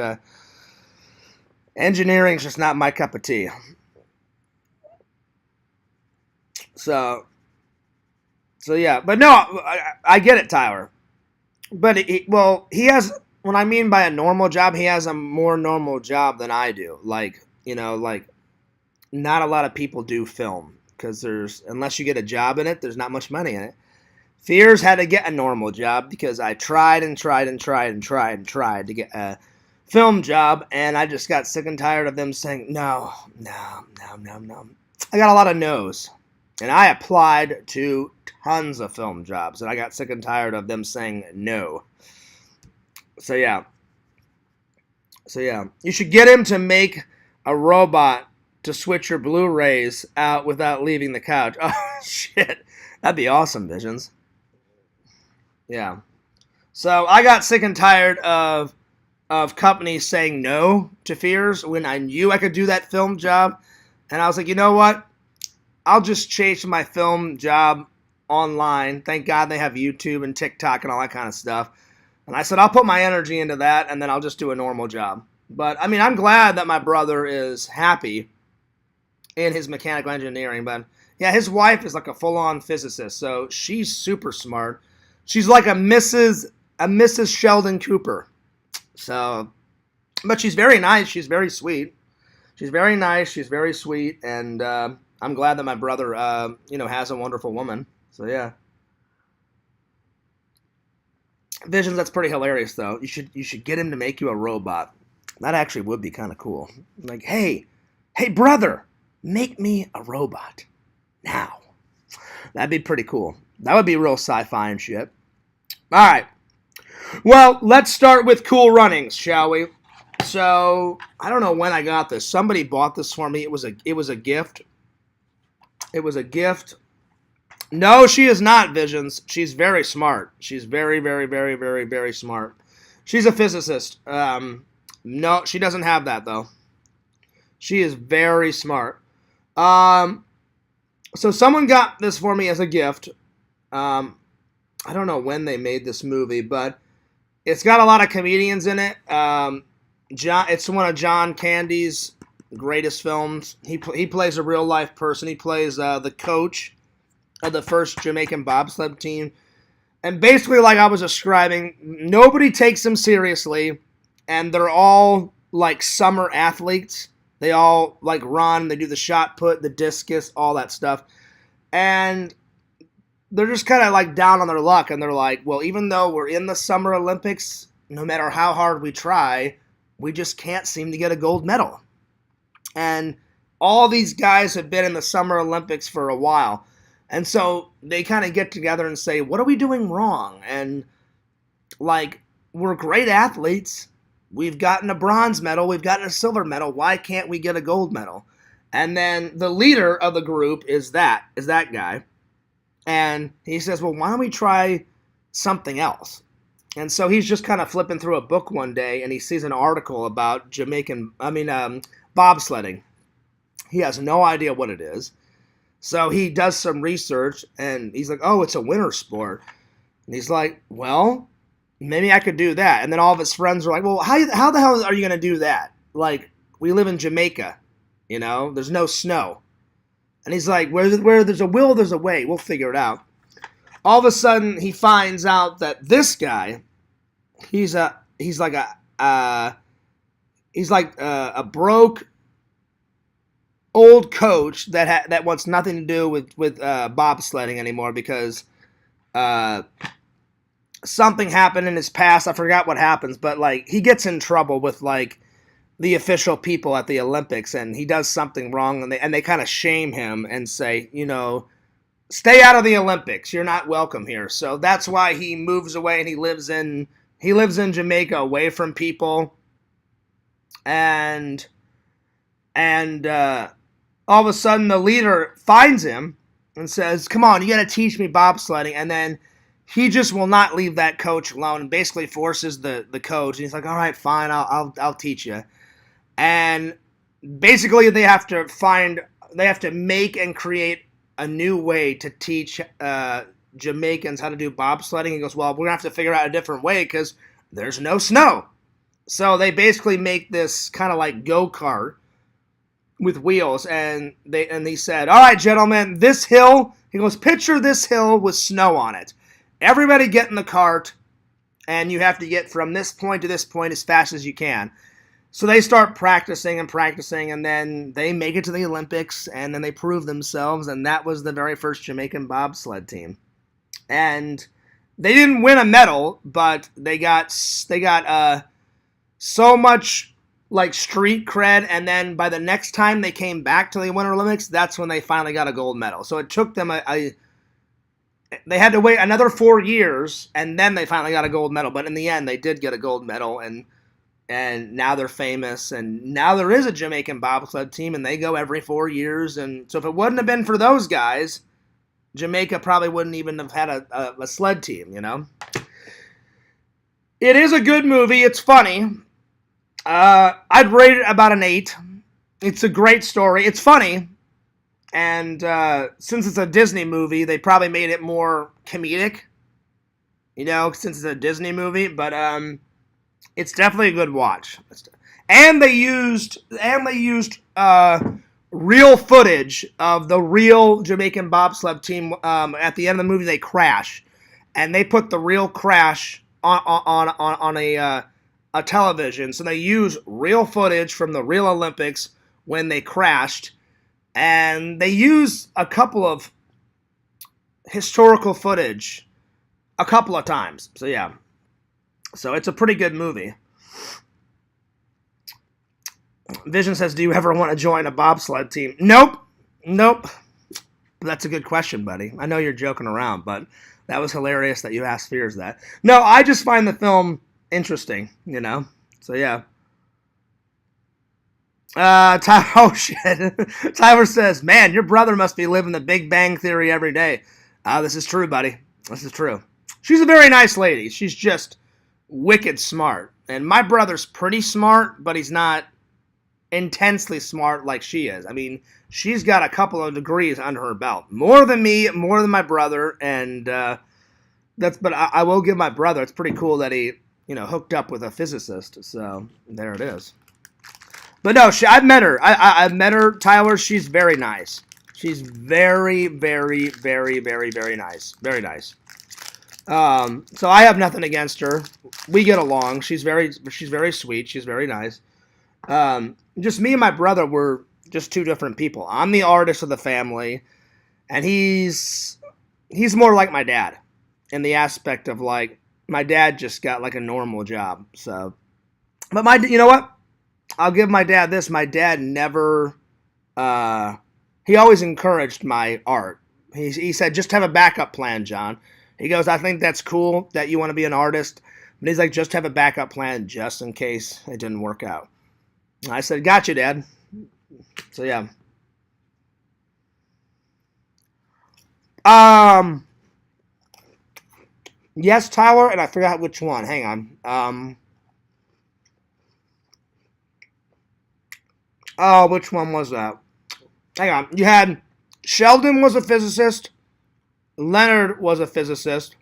engineering's just not my cup of tea. So yeah, but no, I get it, Tyler. But he has, what I mean by a normal job, he has a more normal job than I do. Like, you know, like, not a lot of people do film, because unless you get a job in it, there's not much money in it. Fears had to get a normal job because I tried and tried and tried and tried and tried to get a film job, and I just got sick and tired of them saying, no, no, no, no, no. I got a lot of no's, and I applied to tons of film jobs, and I got sick and tired of them saying no. So yeah, you should get him to make a robot to switch your Blu-rays out without leaving the couch. Oh, shit. That'd be awesome, Visions. Yeah. So I got sick and tired of companies saying no to Fears when I knew I could do that film job. And I was like, you know what? I'll just chase my film job online. Thank God they have YouTube and TikTok and all that kind of stuff. And I said, I'll put my energy into that, and then I'll just do a normal job. But, I mean, I'm glad that my brother is happy in his mechanical engineering. But, yeah, his wife is like a full-on physicist, so she's super smart. She's like a Mrs. Sheldon Cooper. So, but she's very nice. She's very sweet. She's very nice. She's very sweet. And I'm glad that my brother, has a wonderful woman. So, yeah. Visions, that's pretty hilarious, though. You should get him to make you a robot. That actually would be kind of cool. Like, hey, brother, make me a robot now. That'd be pretty cool. That would be real sci-fi and shit. All right. Well, let's start with cool runnings, shall we? So, I don't know when I got this. Somebody bought this for me. It was a gift. It was a gift. No, she is not, Visions. She's very smart. She's very, very, very, very, very smart. She's a physicist. No, she doesn't have that, though. She is very smart. So someone got this for me as a gift. I don't know when they made this movie, but it's got a lot of comedians in it. It's one of John Candy's greatest films. He plays a real-life person. He plays the coach of the first Jamaican bobsled team. And basically, like I was describing, nobody takes them seriously, and they're all like summer athletes. They all like run, they do the shot put, the discus, all that stuff. And they're just kind of like down on their luck, and they're like, well, even though we're in the Summer Olympics, no matter how hard we try, we just can't seem to get a gold medal. And all these guys have been in the Summer Olympics for a while. And so they kind of get together and say, what are we doing wrong? And, like, we're great athletes. We've gotten a bronze medal. We've gotten a silver medal. Why can't we get a gold medal? And then the leader of the group is that guy. And he says, well, why don't we try something else? And so he's just kind of flipping through a book one day, and he sees an article about bobsledding. He has no idea what it is. So he does some research, and he's like, oh, it's a winter sport. And he's like, well, maybe I could do that. And then all of his friends are like, well, how the hell are you going to do that? Like, we live in Jamaica, there's no snow. And he's like, where there's a will, there's a way. We'll figure it out. All of a sudden, he finds out that this guy, he's like a broke old coach that wants nothing to do with bobsledding anymore because something happened in his past. I forgot what happens, but like he gets in trouble with like the official people at the Olympics, and he does something wrong, and they kind of shame him and say, stay out of the Olympics. You're not welcome here. So that's why he moves away, and he lives in Jamaica, away from people, and all of a sudden, the leader finds him and says, come on, you got to teach me bobsledding. And then he just will not leave that coach alone and basically forces the coach. And he's like, all right, fine, I'll teach you. And basically, they have to make and create a new way to teach Jamaicans how to do bobsledding. He goes, well, we're going to have to figure out a different way because there's no snow. So they basically make this kind of like go-kart with wheels, and he said, all right, gentlemen, this hill, he goes, picture this hill with snow on it. Everybody get in the cart, and you have to get from this point to this point as fast as you can. So they start practicing, and then they make it to the Olympics, and then they prove themselves, and that was the very first Jamaican bobsled team. and they didn't win a medal, but they got so much like street cred, and then by the next time they came back to the Winter Olympics, that's when they finally got a gold medal. So it took them they had to wait another 4 years, and then they finally got a gold medal. But in the end, they did get a gold medal, and now they're famous, and now there is a Jamaican bobsled team, and they go every 4 years. And so if it wouldn't have been for those guys, Jamaica probably wouldn't even have had a sled team, you know? It is a good movie. It's funny. I'd rate it about an 8. It's a great story. It's funny. And since it's a Disney movie, they probably made it more comedic, you know, since it's a Disney movie. But it's definitely a good watch. And they used real footage of the real Jamaican bobsled team. At the end of the movie, they crash, and they put the real crash on a television. So they use real footage from the real Olympics when they crashed. And they use a couple of historical footage a couple of times. So, yeah. So, it's a pretty good movie. Vision says, do you ever want to join a bobsled team? Nope. That's a good question, buddy. I know you're joking around, but that was hilarious that you asked Fears that. No, I just find the film interesting, you know? So, yeah. Oh shit. Tyler says, man, your brother must be living the Big Bang Theory every day. This is true, buddy. This is true. She's a very nice lady. She's just wicked smart. And my brother's pretty smart, but he's not intensely smart like she is. I mean, she's got a couple of degrees under her belt. More than me, more than my brother, and but I will give my brother, it's pretty cool that he, you know, hooked up with a physicist. So there it is. But no, I've met her. I've met her, Tyler. She's very nice. She's very, very, very, very, very nice. Very nice. So I have nothing against her. We get along. She's very sweet. She's very nice. Just me and my brother were just two different people. I'm the artist of the family, and he's more like my dad in the aspect of like my dad just got like a normal job. So, but you know what? I'll give my dad this. My dad never, he always encouraged my art. He said, just have a backup plan, John. He goes, I think that's cool that you want to be an artist. But he's like, just have a backup plan just in case it didn't work out. I said, gotcha, Dad. So, yeah. Yes, Tyler, and I forgot which one. Hang on. Oh, which one was that? Hang on. You had Sheldon was a physicist. Leonard was a physicist.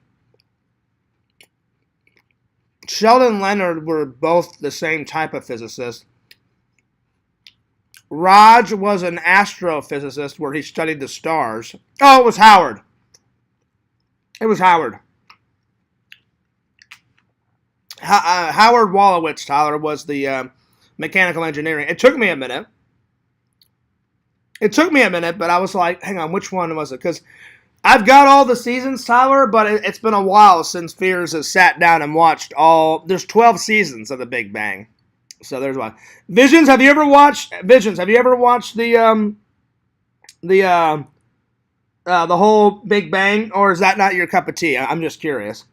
Sheldon and Leonard were both the same type of physicist. Raj was an astrophysicist where he studied the stars. Oh, it was Howard. It was Howard. Howard Wolowitz, Tyler, was the mechanical engineering. It took me a minute, but I was like, hang on, which one was it? Because I've got all the seasons, Tyler, but it's been a while since Fears has sat down and watched all. There's 12 seasons of The Big Bang. So there's one. Visions, have you ever watched the whole Big Bang, or is that not your cup of tea? I'm just curious.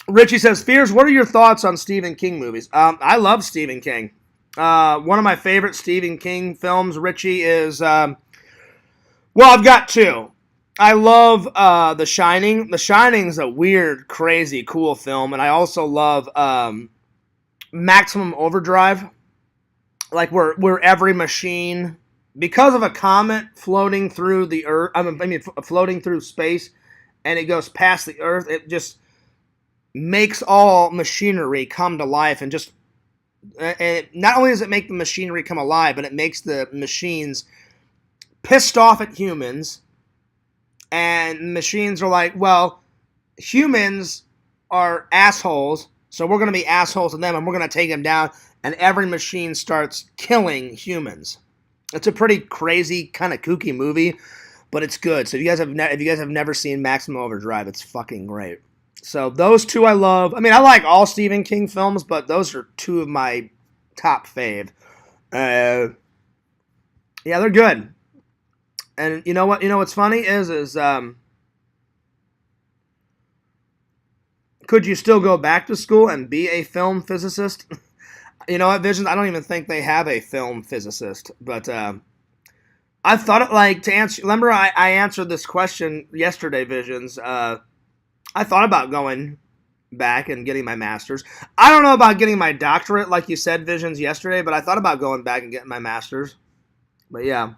Richie says, Fears, what are your thoughts on Stephen King movies? I love Stephen King. One of my favorite Stephen King films, Richie, is, well, I've got two. I love The Shining. The Shining's a weird, crazy, cool film, and I also love Maximum Overdrive. Like where every machine, because of a comet floating through the Earth, floating through space, and it goes past the Earth, it just makes all machinery come to life, and just and not only does it make the machinery come alive, but it makes the machines pissed off at humans, and machines are like, well, humans are assholes, so we're going to be assholes to them, and we're going to take them down, and every machine starts killing humans. It's a pretty crazy, kind of kooky movie, but it's good. So if you guys have never seen Maximum Overdrive, it's fucking great. So those two I love. I mean, I like all Stephen King films, but those are two of my top fave. Yeah, they're good. And you know what? You know what's funny is could you still go back to school and be a film physicist? You know what, Visions? I don't even think they have a film physicist, but I thought it like to answer. Remember, I answered this question yesterday, Visions. I thought about going back and getting my master's. I don't know about getting my doctorate, like you said, Visions, yesterday, but I thought about going back and getting my master's. But yeah.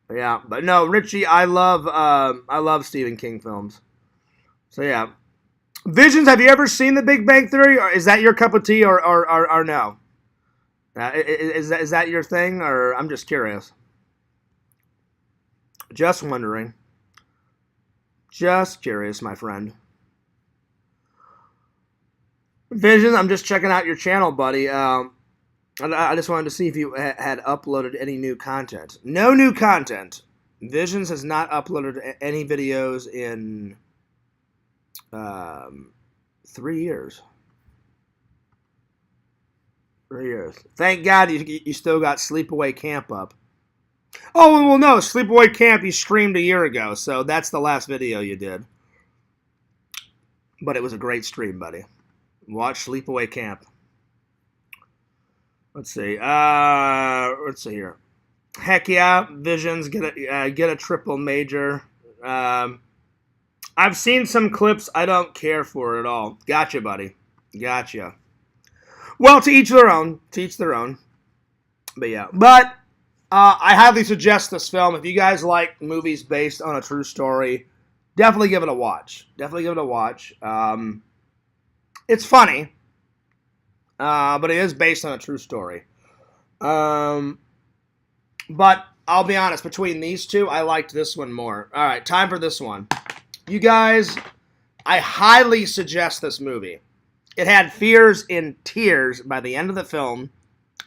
But no, Richie, I love Stephen King films. So yeah. Visions, have you ever seen The Big Bang Theory? Or is that your cup of tea or no? Is that your thing, or I'm just curious? Just wondering. Just curious, my friend. Vision, I'm just checking out your channel, buddy. I just wanted to see if you had uploaded any new content. No new content. Visions has not uploaded any videos in 3 years. 3 years. Thank God you still got Sleepaway Camp up. Oh, well, no. Sleepaway Camp you streamed a year ago, so that's the last video you did. But it was a great stream, buddy. Watch Sleepaway Camp. Let's see. Let's see here. Heck yeah, Visions get a triple major. I've seen some clips. I don't care for it at all. Gotcha, buddy. Gotcha. Well, to each their own. To each their own. But yeah. But I highly suggest this film. If you guys like movies based on a true story, definitely give it a watch. Definitely give it a watch. It's funny. But it is based on a true story. But I'll be honest, between these two, I liked this one more. All right, time for this one. You guys, I highly suggest this movie. It had fears in tears by the end of the film.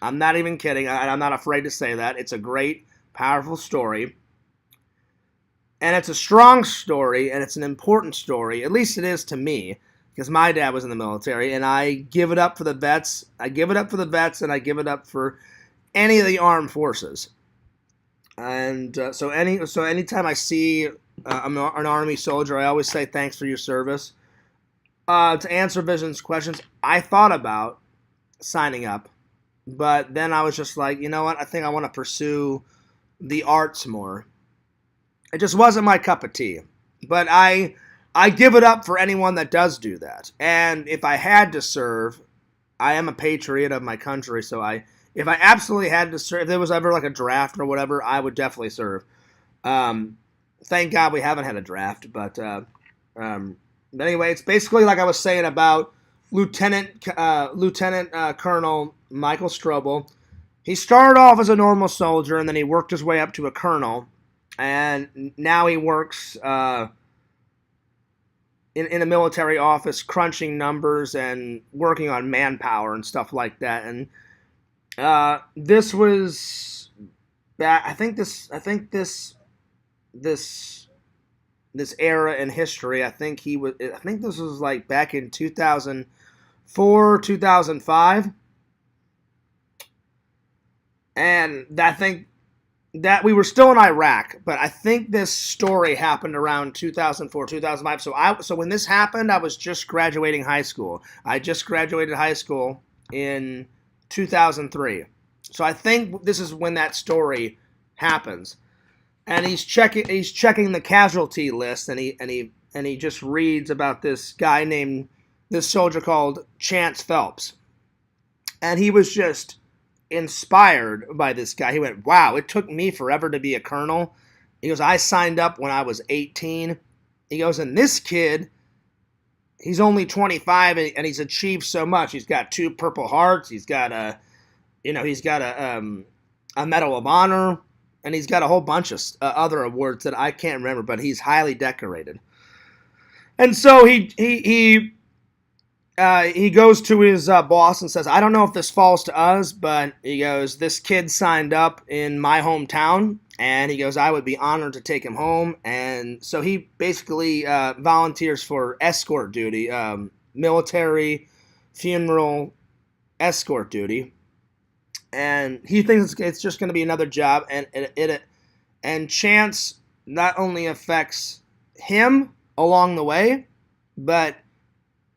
I'm not even kidding. I'm not afraid to say that. It's a great, powerful story. And it's a strong story, and it's an important story. At least it is to me, because my dad was in the military, and I give it up for the vets. I give it up for the vets, and I give it up for any of the armed forces. And so anytime I see an Army soldier, I always say thanks for your service. To answer Vision's questions, I thought about signing up, but then I was just like, you know what? I think I want to pursue the arts more. It just wasn't my cup of tea. But I give it up for anyone that does do that. And if I had to serve, I am a patriot of my country, so if I absolutely had to serve, if there was ever like a draft or whatever, I would definitely serve. Thank God we haven't had a draft, but anyway, it's basically like I was saying about Lieutenant Colonel Michael Strobel. He started off as a normal soldier, and then he worked his way up to a colonel, and now he works in a military office, crunching numbers and working on manpower and stuff like that. And this was back. I think this era in history. I think this was like back in 2004, 2005, and I think that we were still in Iraq. But I think this story happened around 2004, 2005. So when this happened, I was just graduating high school. I just graduated high school in 2003. So I think this is when that story happens. And he's checking the casualty list, and he just reads about this soldier called Chance Phelps. And he was just inspired by this guy. He went, wow, it took me forever to be a colonel. He goes, I signed up when I was 18. He goes, and this kid, he's only 25, and he's achieved so much. He's got 2 Purple Hearts. He's got a Medal of Honor, and he's got a whole bunch of other awards that I can't remember, but he's highly decorated. And so he goes to his boss and says, I don't know if this falls to us, but he goes, this kid signed up in my hometown, And he goes, I would be honored to take him home. And so he basically volunteers for escort duty, military funeral escort duty. And he thinks it's just going to be another job. And chance not only affects him along the way, but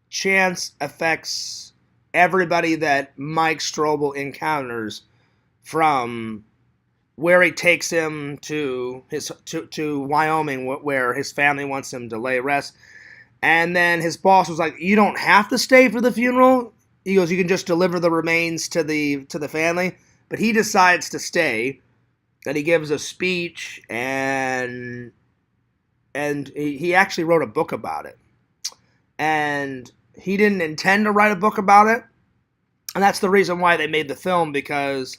chance affects everybody that Mike Strobel encounters, from where he takes him to Wyoming, where his family wants him to lay rest. And then his boss was like, "You don't have to stay for the funeral." He goes, "You can just deliver the remains to the family." But he decides to stay. And he gives a speech, and he actually wrote a book about it. And he didn't intend to write a book about it. And that's the reason why they made the film, because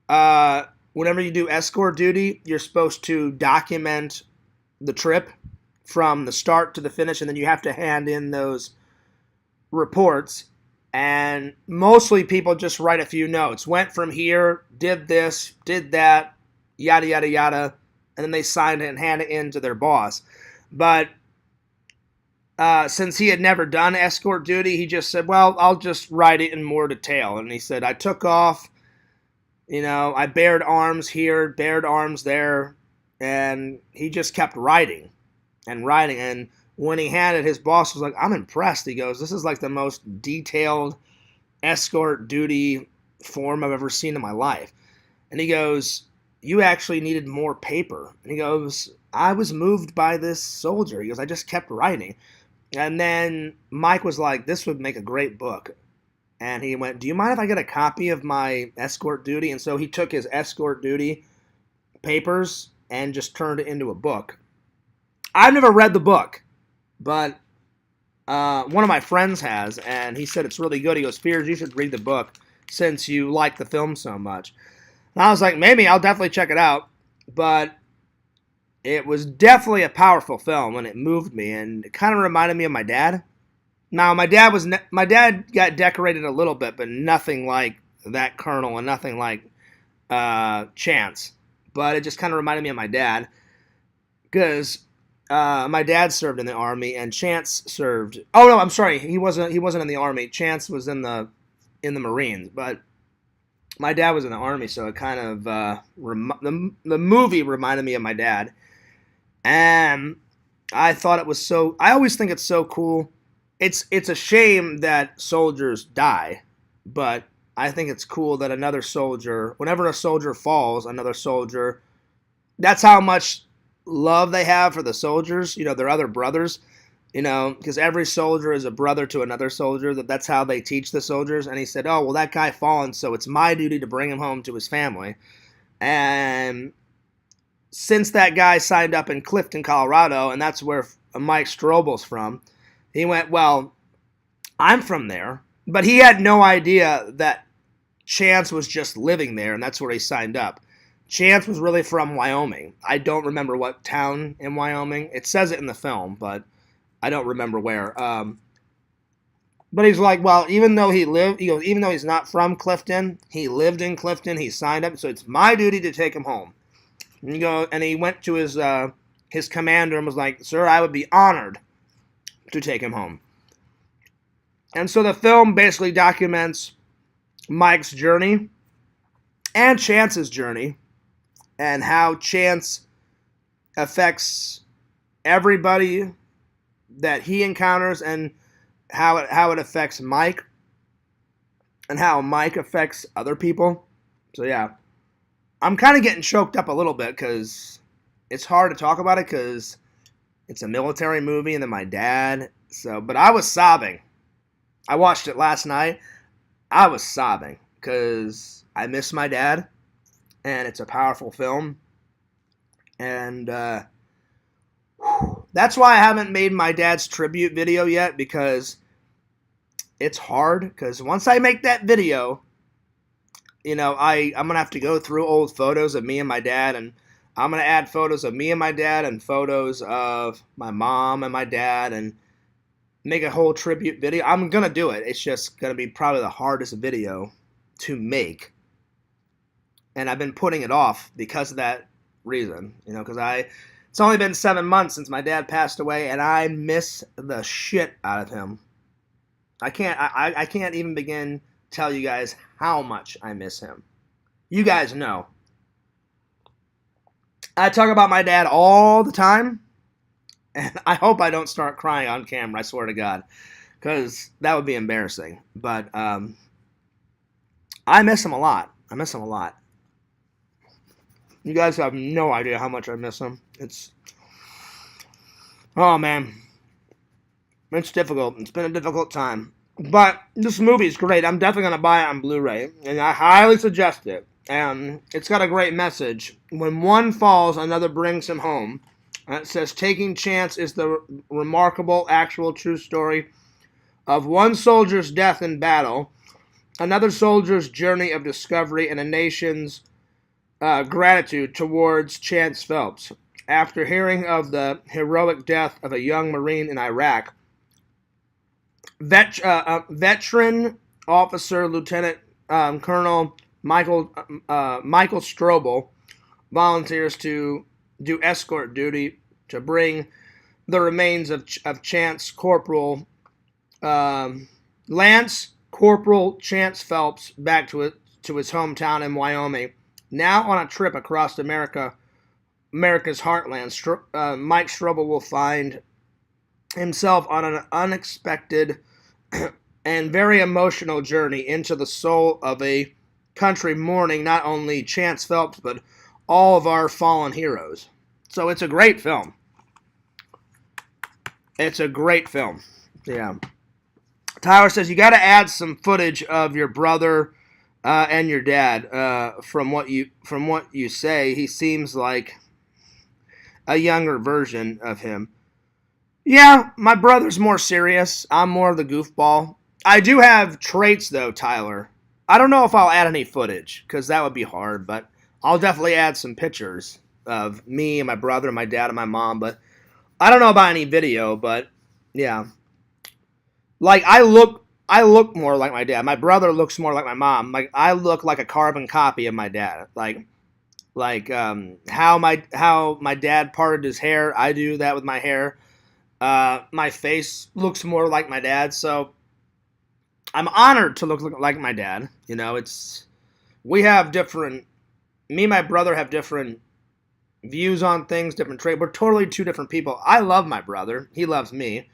whenever you do escort duty, you're supposed to document the trip from the start to the finish, and then you have to hand in those reports. And mostly people just write a few notes. Went from here, did this, did that, yada, yada, yada. And then they sign it and hand it in to their boss. But since he had never done escort duty, he just said, well, I'll just write it in more detail. And he said, I took off, I bared arms here, bared arms there. And he just kept writing and writing. And when he handed, his boss was like, I'm impressed. He goes, this is like the most detailed escort duty form I've ever seen in my life. And he goes, you actually needed more paper. And he goes, I was moved by this soldier. He goes, I just kept writing. And then Mike was like, this would make a great book. And he went, do you mind if I get a copy of my escort duty? And so he took his escort duty papers and just turned it into a book. I've never read the book, but one of my friends has, and he said it's really good. He goes, Fears, you should read the book since you like the film so much. And I was like, maybe, I'll definitely check it out. But it was definitely a powerful film, and it moved me, and it kind of reminded me of my dad. Now, my dad got decorated a little bit, but nothing like that Colonel, and nothing like Chance. But it just kind of reminded me of my dad, because my dad served in the Army, and Chance served. Oh no, I'm sorry, he wasn't in the Army. Chance was in the Marines, but my dad was in the Army, so it kind of the movie reminded me of my dad, and I thought it was so. I always think it's so cool. It's a shame that soldiers die, but I think it's cool that another soldier, whenever a soldier falls, another soldier. That's how much love they have for the soldiers, their other brothers, because every soldier is a brother to another soldier. That's how they teach the soldiers. And he said, oh, well, that guy fallen, so it's my duty to bring him home to his family. And since that guy signed up in Clifton, Colorado, and that's where Mike Strobel's from, he went, well, I'm from there. But he had no idea that Chance was just living there, and that's where he signed up. Chance was really from Wyoming. I don't remember what town in Wyoming. It says it in the film, but I don't remember where. But he's like, well, even though even though he's not from Clifton, he lived in Clifton. He signed up, so it's my duty to take him home. And he went to his commander and was like, sir, I would be honored to take him home. And so the film basically documents Mike's journey and Chance's journey, and how Chance affects everybody that he encounters, and how it affects Mike, and how Mike affects other people. So yeah, I'm kind of getting choked up a little bit because it's hard to talk about it because it's a military movie, and then my dad. But I was sobbing. I watched it last night. I was sobbing because I miss my dad. And it's a powerful film. And that's why I haven't made my dad's tribute video yet, because it's hard. Because once I make that video, I'm going to have to go through old photos of me and my dad. And I'm going to add photos of me and my dad and photos of my mom and my dad and make a whole tribute video. I'm going to do it. It's just going to be probably the hardest video to make. And I've been putting it off because of that reason, because it's only been 7 months since my dad passed away, and I miss the shit out of him. I can't even begin to tell you guys how much I miss him. You guys know. I talk about my dad all the time, and I hope I don't start crying on camera, I swear to God, because that would be embarrassing. But I miss him a lot. You guys have no idea how much I miss him. Oh man, it's difficult. It's been a difficult time. But this movie is great. I'm definitely going to buy it on Blu-ray, and I highly suggest it. And it's got a great message. When one falls, another brings him home. And it says, taking chance is the remarkable, actual, true story of one soldier's death in battle, another soldier's journey of discovery, and a nation's gratitude towards Chance Phelps. After hearing of the heroic death of a young Marine in Iraq, veteran officer Lieutenant Colonel Michael Strobel volunteers to do escort duty to bring the remains of Chance Corporal Lance Corporal Chance Phelps back to his hometown in Wyoming. Now on a trip across America's heartland, Mike Strobel will find himself on an unexpected and very emotional journey into the soul of a country mourning not only Chance Phelps, but all of our fallen heroes. So it's a great film. Yeah. Tyler says, you got to add some footage of your brother and your dad. From what you say, he seems like a younger version of him. Yeah, my brother's more serious. I'm more of the goofball. I do have traits, though, Tyler. I don't know if I'll add any footage, because that would be hard, but I'll definitely add some pictures of me and my brother and my dad and my mom, but I don't know about any video, but yeah. Like, I look more like my dad. My brother looks more like my mom. Like, I look like a carbon copy of my dad. How my dad parted his hair, I do that with my hair. My face looks more like my dad, so I'm honored to look like my dad. Me and my brother have different views on things, different traits. We're totally two different people. I love my brother. He loves me.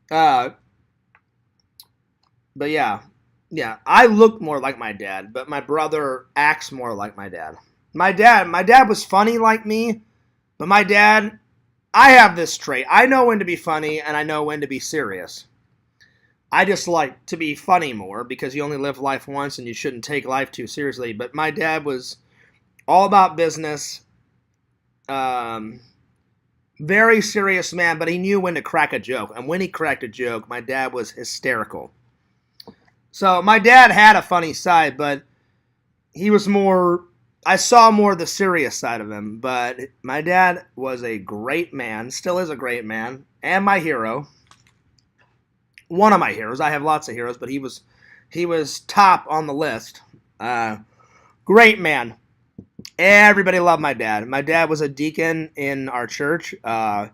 But yeah, I look more like my dad, but my brother acts more like my dad. My dad was funny like me, but my dad, I have this trait. I know when to be funny, and I know when to be serious. I just like to be funny more, because you only live life once, and you shouldn't take life too seriously. But my dad was all about business, very serious man, but he knew when to crack a joke. And when he cracked a joke, my dad was hysterical. So my dad had a funny side, but I saw more the serious side of him. But my dad was a great man, still is a great man, and my hero. One of my heroes. I have lots of heroes, but he was top on the list. Great man. Everybody loved my dad. My dad was a deacon in our church. My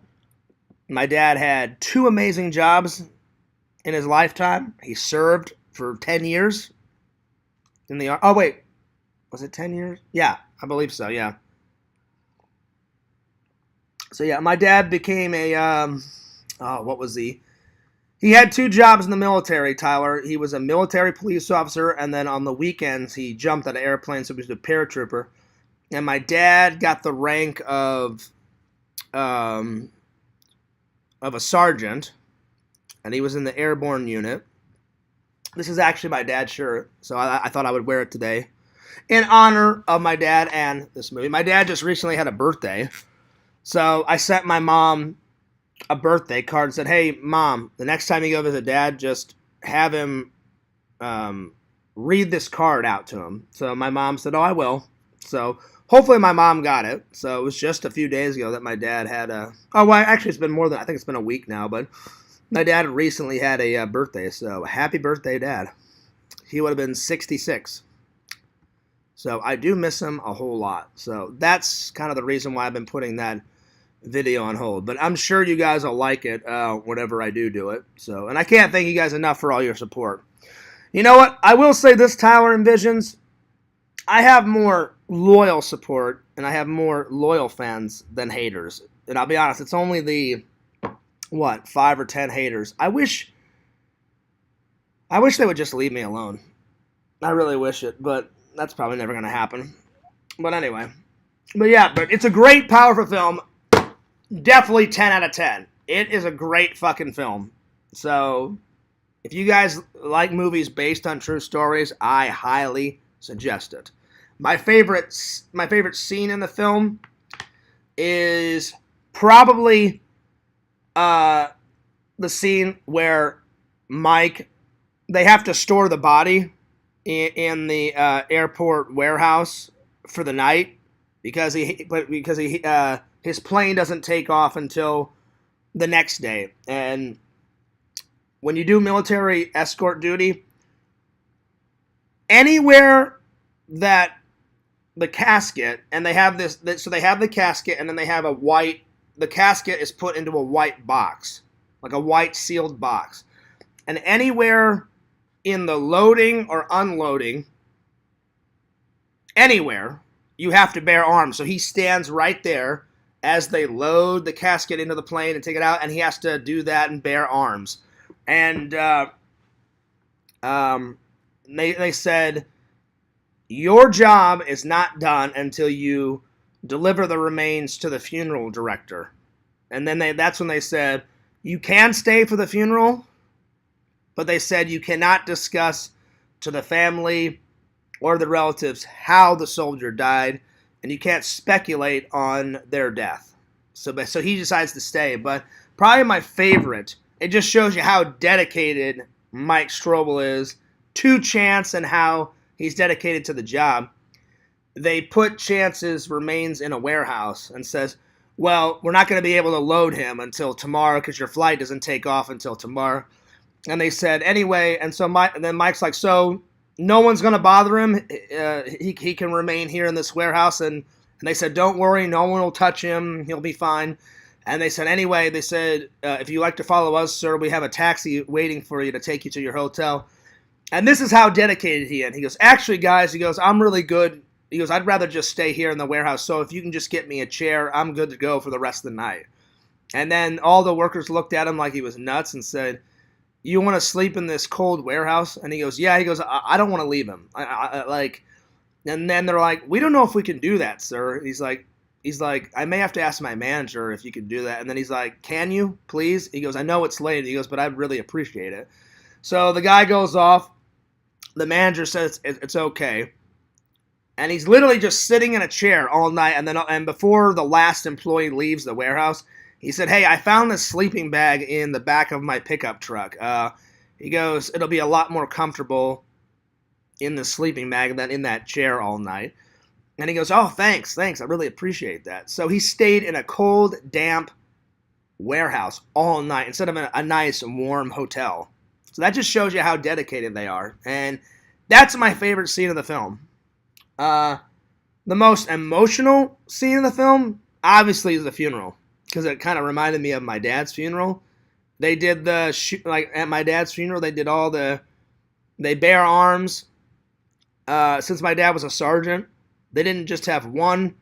dad had 2 amazing jobs in his lifetime. He served for 10 years in the... Oh, wait. Was it 10 years? Yeah, I believe so, yeah. So, yeah, my dad became He had 2 jobs in the military, Tyler. He was a military police officer, and then on the weekends, he jumped out of airplanes, so he was a paratrooper. And my dad got the rank of a sergeant, and he was in the airborne unit. This is actually my dad's shirt, so I thought I would wear it today in honor of my dad and this movie. My dad just recently had a birthday, so I sent my mom a birthday card and said, hey, Mom, the next time you go visit Dad, just have him read this card out to him. So my mom said, oh, I will. So hopefully my mom got it. So it was just a few days ago that my dad had actually it's been more than, I think it's been a week now, but my dad recently had a birthday. So happy birthday, Dad. He would have been 66. So I do miss him a whole lot. So that's kind of the reason why I've been putting that video on hold. But I'm sure you guys will like it whenever I do it. So, and I can't thank you guys enough for all your support. You know what? I will say this, Tyler and Visions. I have more loyal support and I have more loyal fans than haters. And I'll be honest, it's only the 5 or 10 haters. I wish they would just leave me alone. I really wish it, but that's probably never going to happen. But anyway. But it's a great, powerful film. Definitely 10 out of 10. It is a great fucking film. So, if you guys like movies based on true stories, I highly suggest it. My favorite scene in the film is probably the scene where Mike, they have to store the body in the airport warehouse for the night because his plane doesn't take off until the next day. And when you do military escort duty, anywhere that the casket, and they have this, so they have the casket, and then they have the casket is put into a white box, like a white sealed box. And anywhere in the loading or unloading, anywhere, you have to bear arms. So he stands right there as they load the casket into the plane and take it out, and he has to do that and bear arms. And they said, your job is not done until you deliver the remains to the funeral director. And then that's when they said, you can stay for the funeral, but they said you cannot discuss to the family or the relatives how the soldier died, and you can't speculate on their death. So he decides to stay. But probably my favorite, it just shows you how dedicated Mike Strobel is to Chance and how he's dedicated to the job. They put Chance's remains in a warehouse and says, well, we're not going to be able to load him until tomorrow because your flight doesn't take off until tomorrow. And they said, anyway, and so then Mike's like, so no one's going to bother him. He can remain here in this warehouse. And they said, don't worry, no one will touch him. He'll be fine. And they said, anyway, if you like to follow us, sir, we have a taxi waiting for you to take you to your hotel. And this is how dedicated he is. He goes, actually, guys, I'm really good. He goes, I'd rather just stay here in the warehouse. So if you can just get me a chair, I'm good to go for the rest of the night. And then all the workers looked at him like he was nuts and said, you want to sleep in this cold warehouse? And he goes, yeah. He goes, I don't want to leave him. And then they're like, we don't know if we can do that, sir. He's like, I may have to ask my manager if you can do that. And then he's like, can you, please? He goes, I know it's late. He goes, but I'd really appreciate it. So the guy goes off. The manager says it's okay. And he's literally just sitting in a chair all night. And before the last employee leaves the warehouse, he said, hey, I found this sleeping bag in the back of my pickup truck. He goes, it'll be a lot more comfortable in the sleeping bag than in that chair all night. And he goes, oh, thanks. I really appreciate that. So he stayed in a cold, damp warehouse all night instead of a nice, warm hotel. So that just shows you how dedicated they are. And that's my favorite scene of the film. The most emotional scene of the film, obviously, is the funeral. Because it kind of reminded me of my dad's funeral. They did at my dad's funeral, they bear arms. Since my dad was a sergeant, they didn't just have one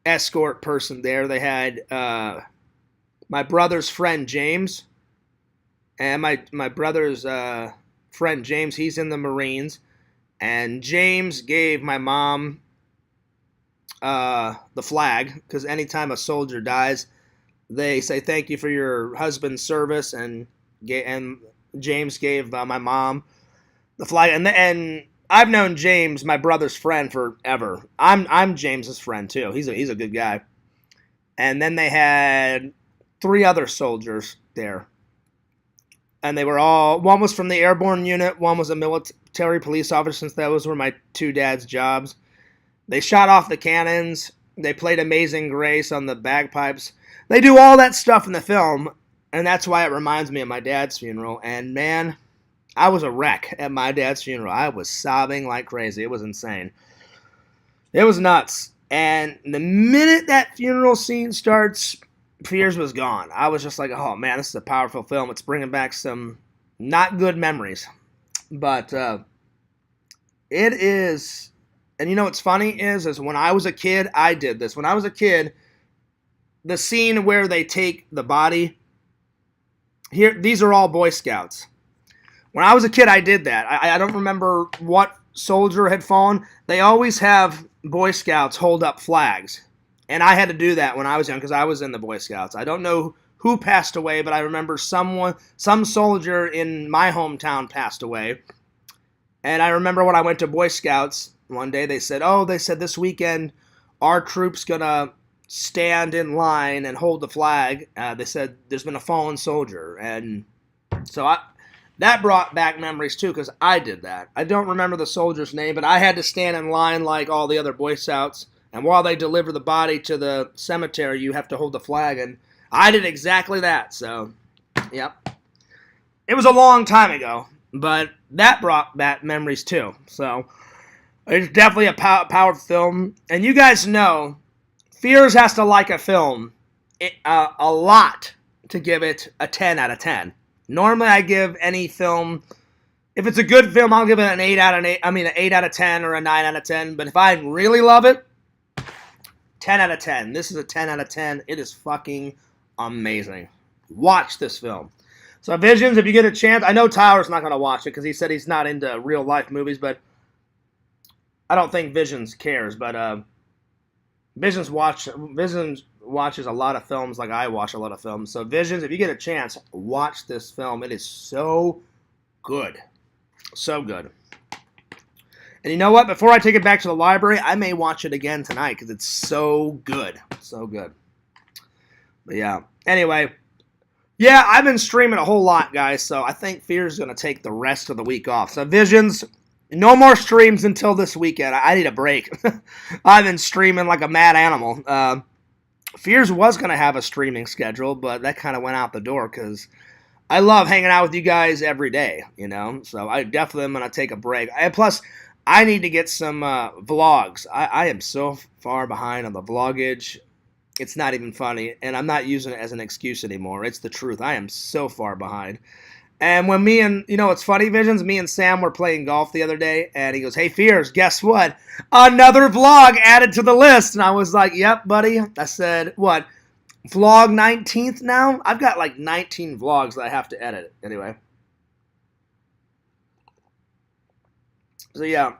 escort person there. They had my brother's friend, James. And my brother's friend, James, he's in the Marines. And James gave my mom the flag, because anytime a soldier dies, they say thank you for your husband's service, and James gave my mom the flag. And I've known James, my brother's friend, forever. I'm James's friend too. He's a good guy. And then they had 3 other soldiers there. And they were one was from the airborne unit, one was a military police officer, since those were my 2 dads' jobs. They shot off the cannons. They played Amazing Grace on the bagpipes. They do all that stuff in the film, and that's why it reminds me of my dad's funeral. And man, I was a wreck at my dad's funeral. I was sobbing like crazy. It was insane. It was nuts. And the minute that funeral scene starts, Fears was gone. I was just like, oh man, this is a powerful film. It's bringing back some not good memories. But it is, and you know what's funny is when I was a kid, I did this. When I was a kid, the scene where they take the body, here, these are all Boy Scouts. When I was a kid, I did that. I don't remember what soldier had fallen. They always have Boy Scouts hold up flags. And I had to do that when I was young because I was in the Boy Scouts. I don't know who passed away, but I remember some soldier in my hometown passed away. And I remember when I went to Boy Scouts one day, they said this weekend our troop's going to stand in line and hold the flag. They said there's been a fallen soldier. And so that brought back memories too because I did that. I don't remember the soldier's name, but I had to stand in line like all the other Boy Scouts. And while they deliver the body to the cemetery, you have to hold the flag. And I did exactly that. So, yep. It was a long time ago, but that brought back memories too. So, it's definitely a powerful film. And you guys know, Fears has to like a film a lot to give it a 10 out of 10. Normally, I give any film, if it's a good film, I'll give it an 8 out of 8. I mean, an 8 out of 10 or a 9 out of 10. But if I really love it, 10 out of 10. This is a 10 out of 10. It is fucking amazing. Watch this film. So Visions, if you get a chance, I know Tyler's not going to watch it because he said he's not into real life movies, but I don't think Visions cares. But Visions watches a lot of films like I watch a lot of films. So Visions, if you get a chance, watch this film. It is so good. So good. And you know what? Before I take it back to the library, I may watch it again tonight because it's so good. So good. But yeah. Anyway. Yeah, I've been streaming a whole lot, guys. So I think Fear is going to take the rest of the week off. So Visions, no more streams until this weekend. I need a break. I've been streaming like a mad animal. Fears was going to have a streaming schedule, but that kind of went out the door because I love hanging out with you guys every day, you know. So I definitely am going to take a break. Plus, I need to get some vlogs. I am so far behind on the vloggage. It's not even funny, and I'm not using it as an excuse anymore. It's the truth. I am so far behind. And when it's funny, Visions, me and Sam were playing golf the other day, and he goes, hey, Fears, guess what? Another vlog added to the list. And I was like, yep, buddy. I said, what, vlog 19th now? I've got like 19 vlogs that I have to edit. Anyway. So, yeah.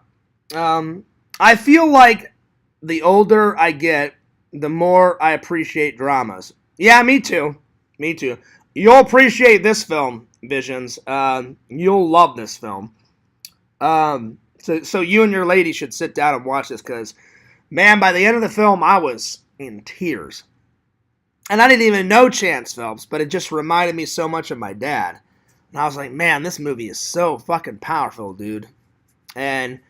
I feel like the older I get, the more I appreciate dramas. Yeah, me too. Me too. You'll appreciate this film, Visions. You'll love this film. So you and your lady should sit down and watch this because, man, by the end of the film, I was in tears. And I didn't even know Chance Phelps, but it just reminded me so much of my dad. And I was like, man, this movie is so fucking powerful, dude. And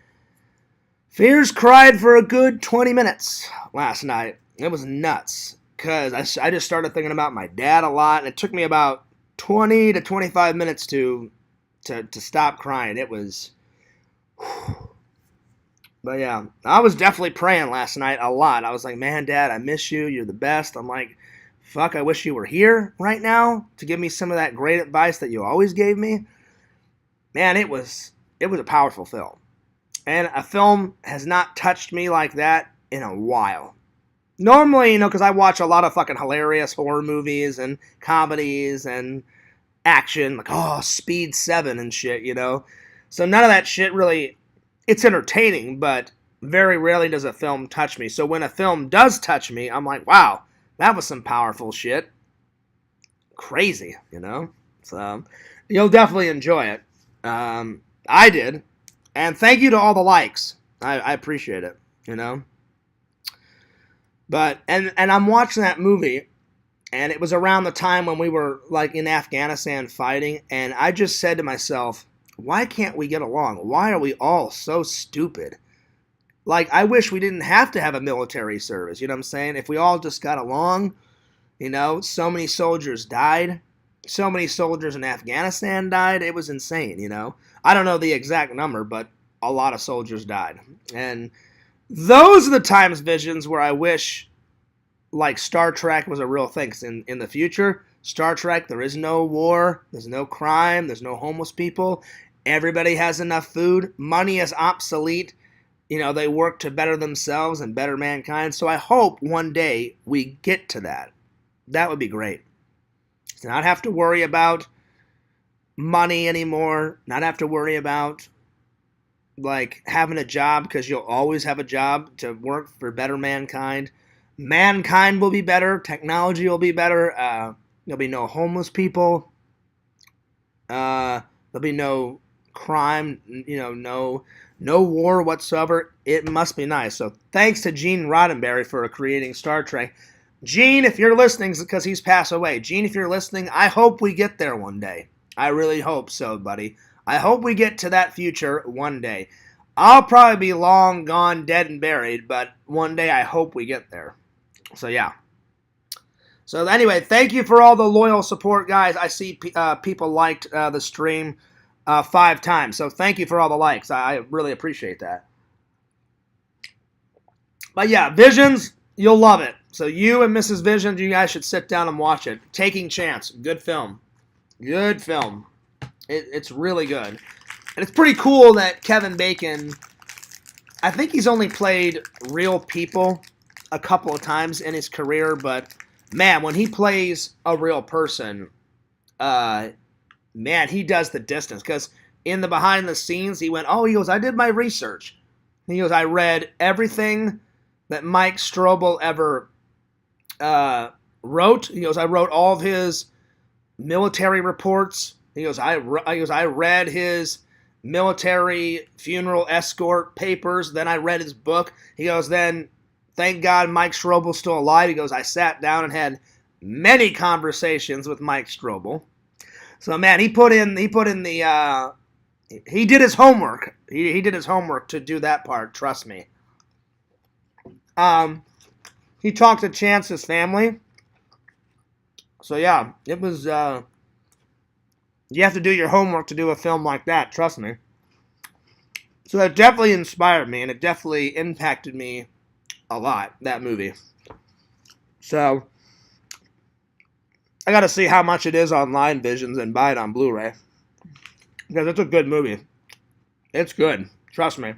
Fears cried for a good 20 minutes last night. It was nuts. Because I just started thinking about my dad a lot, and it took me about 20 to 25 minutes to stop crying. It was... But yeah, I was definitely praying last night a lot. I was like, man, Dad, I miss you. You're the best. I'm like, fuck, I wish you were here right now to give me some of that great advice that you always gave me. Man, it was a powerful film. And a film has not touched me like that in a while. Normally, because I watch a lot of fucking hilarious horror movies and comedies and action, like, Speed 7 and shit, So none of that shit really, it's entertaining, but very rarely does a film touch me. So when a film does touch me, I'm like, wow, that was some powerful shit. Crazy, So you'll definitely enjoy it. I did. And thank you to all the likes. I appreciate it, But, and I'm watching that movie, and it was around the time when we were, like, in Afghanistan fighting, and I just said to myself, why can't we get along? Why are we all so stupid? Like, I wish we didn't have to have a military service, you know what I'm saying? If we all just got along, so many soldiers died. So many soldiers in Afghanistan died. It was insane, I don't know the exact number, but a lot of soldiers died. And Those are the times, Visions, where I wish like Star Trek was a real thing. 'Cause in the future, Star Trek, there is no war, there's no crime, there's no homeless people. Everybody has enough food. Money is obsolete. You know, they work to better themselves and better mankind. So I hope one day we get to that. That would be great. To not have to worry about money anymore, not have to worry about like having a job, because you'll always have a job to work for better mankind. Mankind will be better. Technology will be better. There'll be no homeless people. There'll be no crime. You know, no war whatsoever. It must be nice. So thanks to Gene Roddenberry for creating Star Trek. Gene, if you're listening, because he's passed away. Gene, if you're listening, I hope we get there one day. I really hope so, buddy. I hope we get to that future one day. I'll probably be long gone, dead and buried, but one day I hope we get there. So, yeah. So, anyway, thank you for all the loyal support, guys. I see people liked the stream 5 times, so thank you for all the likes. I really appreciate that. But, yeah, Visions, you'll love it. So, you and Mrs. Visions, you guys should sit down and watch it. Taking Chance. Good film. Good film. It's really good. And it's pretty cool that Kevin Bacon, I think he's only played real people a couple of times in his career, but man, when he plays a real person, man, he does the distance. Because in the behind the scenes, he goes, I did my research. He goes, I read everything that Mike Strobel ever wrote. He goes, I wrote all of his military reports. He goes, I read his military funeral escort papers. Then I read his book. He goes, then thank God Mike Strobel's still alive. He goes, I sat down and had many conversations with Mike Strobel. So man, he did his homework. He did his homework to do that part. Trust me. He talked to Chance's family. So yeah, it was. You have to do your homework to do a film like that, trust me. So that definitely inspired me, and it definitely impacted me a lot, that movie. So, I gotta see how much it is online, Visions, and buy it on Blu-ray. Because it's a good movie. It's good, trust me.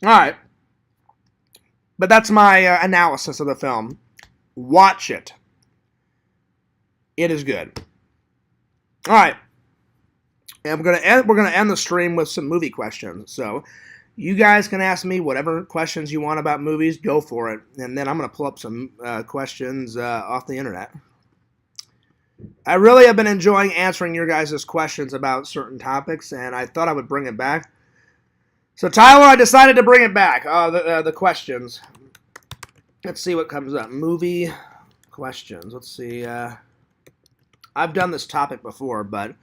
Alright. But that's my analysis of the film. Watch it. It is good. All right, and we're gonna end the stream with some movie questions. So, you guys can ask me whatever questions you want about movies. Go for it, and then I'm gonna pull up some questions off the internet. I really have been enjoying answering your guys' questions about certain topics, and I thought I would bring it back. So, Tyler, I decided to bring it back. The questions. Let's see what comes up. Movie questions. Let's see. I've done this topic before, but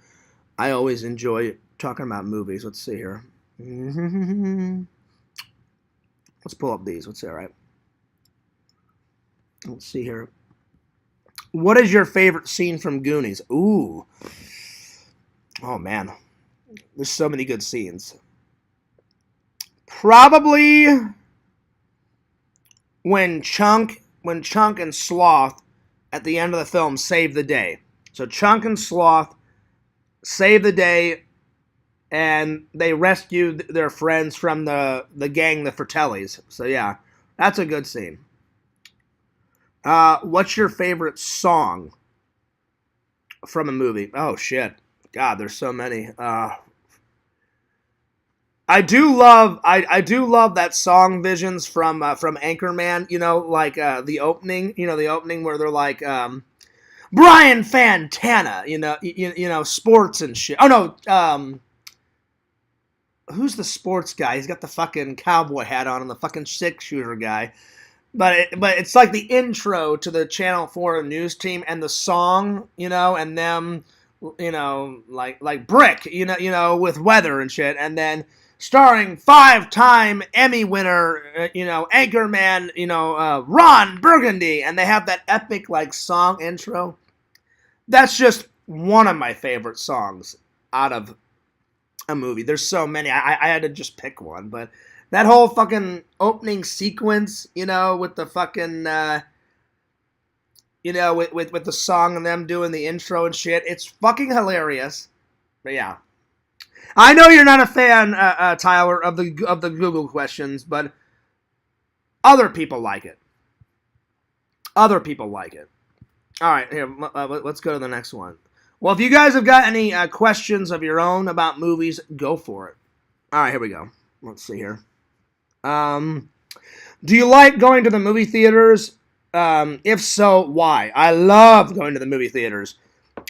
I always enjoy talking about movies. Let's see here. Let's pull up these. Let's see, all right. Let's see here. What is your favorite scene from Goonies? Ooh. Oh, man. There's so many good scenes. Probably when Chung and Sloth at the end of the film save the day. So Chung and Sloth save the day, and they rescue their friends from the gang, the Fratellis. So yeah, that's a good scene. What's your favorite song from a movie? Oh shit, God, there's so many. I do love that song Visions from Anchorman. You know, like the opening. You know, the opening where they're like. Brian Fantana, you know, sports and shit. Oh no, who's the sports guy? He's got the fucking cowboy hat on and the fucking 6-shooter guy. But it's like the intro to the Channel 4 news team and the song, you know, and them, you know, like Brick, you know, with weather and shit, and then starring 5-time Emmy winner, you know, Anchorman, you know, Ron Burgundy, and they have that epic like song intro. That's just one of my favorite songs out of a movie. There's so many. I had to just pick one, but That whole fucking opening sequence, with the fucking, with the song and them doing the intro and shit. It's fucking hilarious. But yeah. I know you're not a fan, Tyler, of the Google questions, but other people like it. Other people like it. All right, here, let's go to the next one. Well, if you guys have got any questions of your own about movies, go for it. All right, here we go. Let's see here. Do you like going to the movie theaters? If so, why? I love going to the movie theaters.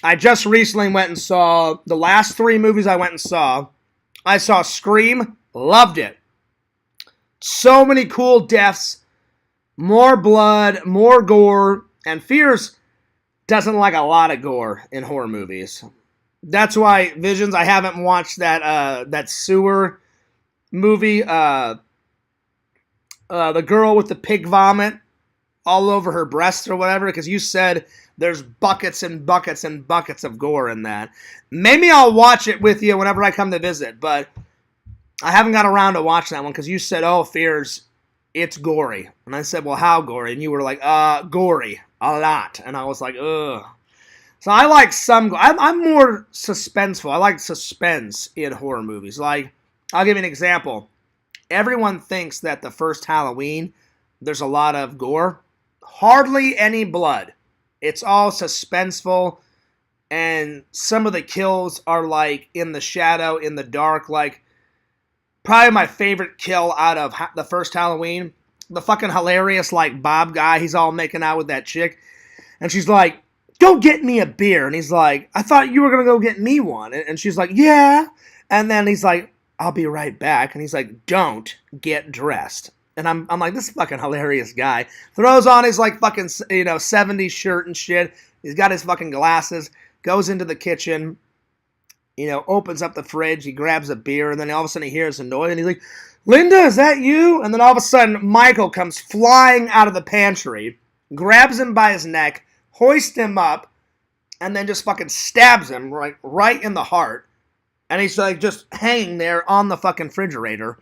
I just recently went and saw the last 3 movies I went and saw. I saw Scream, loved it. So many cool deaths, more blood, more gore, and Fears doesn't like a lot of gore in horror movies. That's why Visions, I haven't watched that sewer movie, the girl with the pig vomit all over her breast or whatever, because you said there's buckets and buckets and buckets of gore in that. Maybe I'll watch it with you whenever I come to visit, but I haven't got around to watch that one because you said, oh, Fears, it's gory. And I said, well, how gory? And you were like, gory, a lot. And I was like, ugh. So I like some, I'm more suspenseful. I like suspense in horror movies. Like, I'll give you an example. Everyone thinks that the first Halloween, there's a lot of gore. Hardly any blood. It's all suspenseful, and some of the kills are like in the shadow, in the dark. Like, probably my favorite kill out of the first Halloween, the fucking hilarious like Bob guy. He's all making out with that chick, and she's like, "Go get me a beer," and he's like, "I thought you were gonna go get me one," and she's like, "Yeah," and then he's like, "I'll be right back," and he's like, "Don't get dressed." And I'm like, this fucking hilarious guy. Throws on his like fucking, 70s shirt and shit. He's got his fucking glasses. Goes into the kitchen. Opens up the fridge. He grabs a beer. And then all of a sudden he hears a noise. And he's like, Linda, is that you? And then all of a sudden Michael comes flying out of the pantry. Grabs him by his neck. Hoists him up. And then just fucking stabs him right in the heart. And he's like just hanging there on the fucking refrigerator.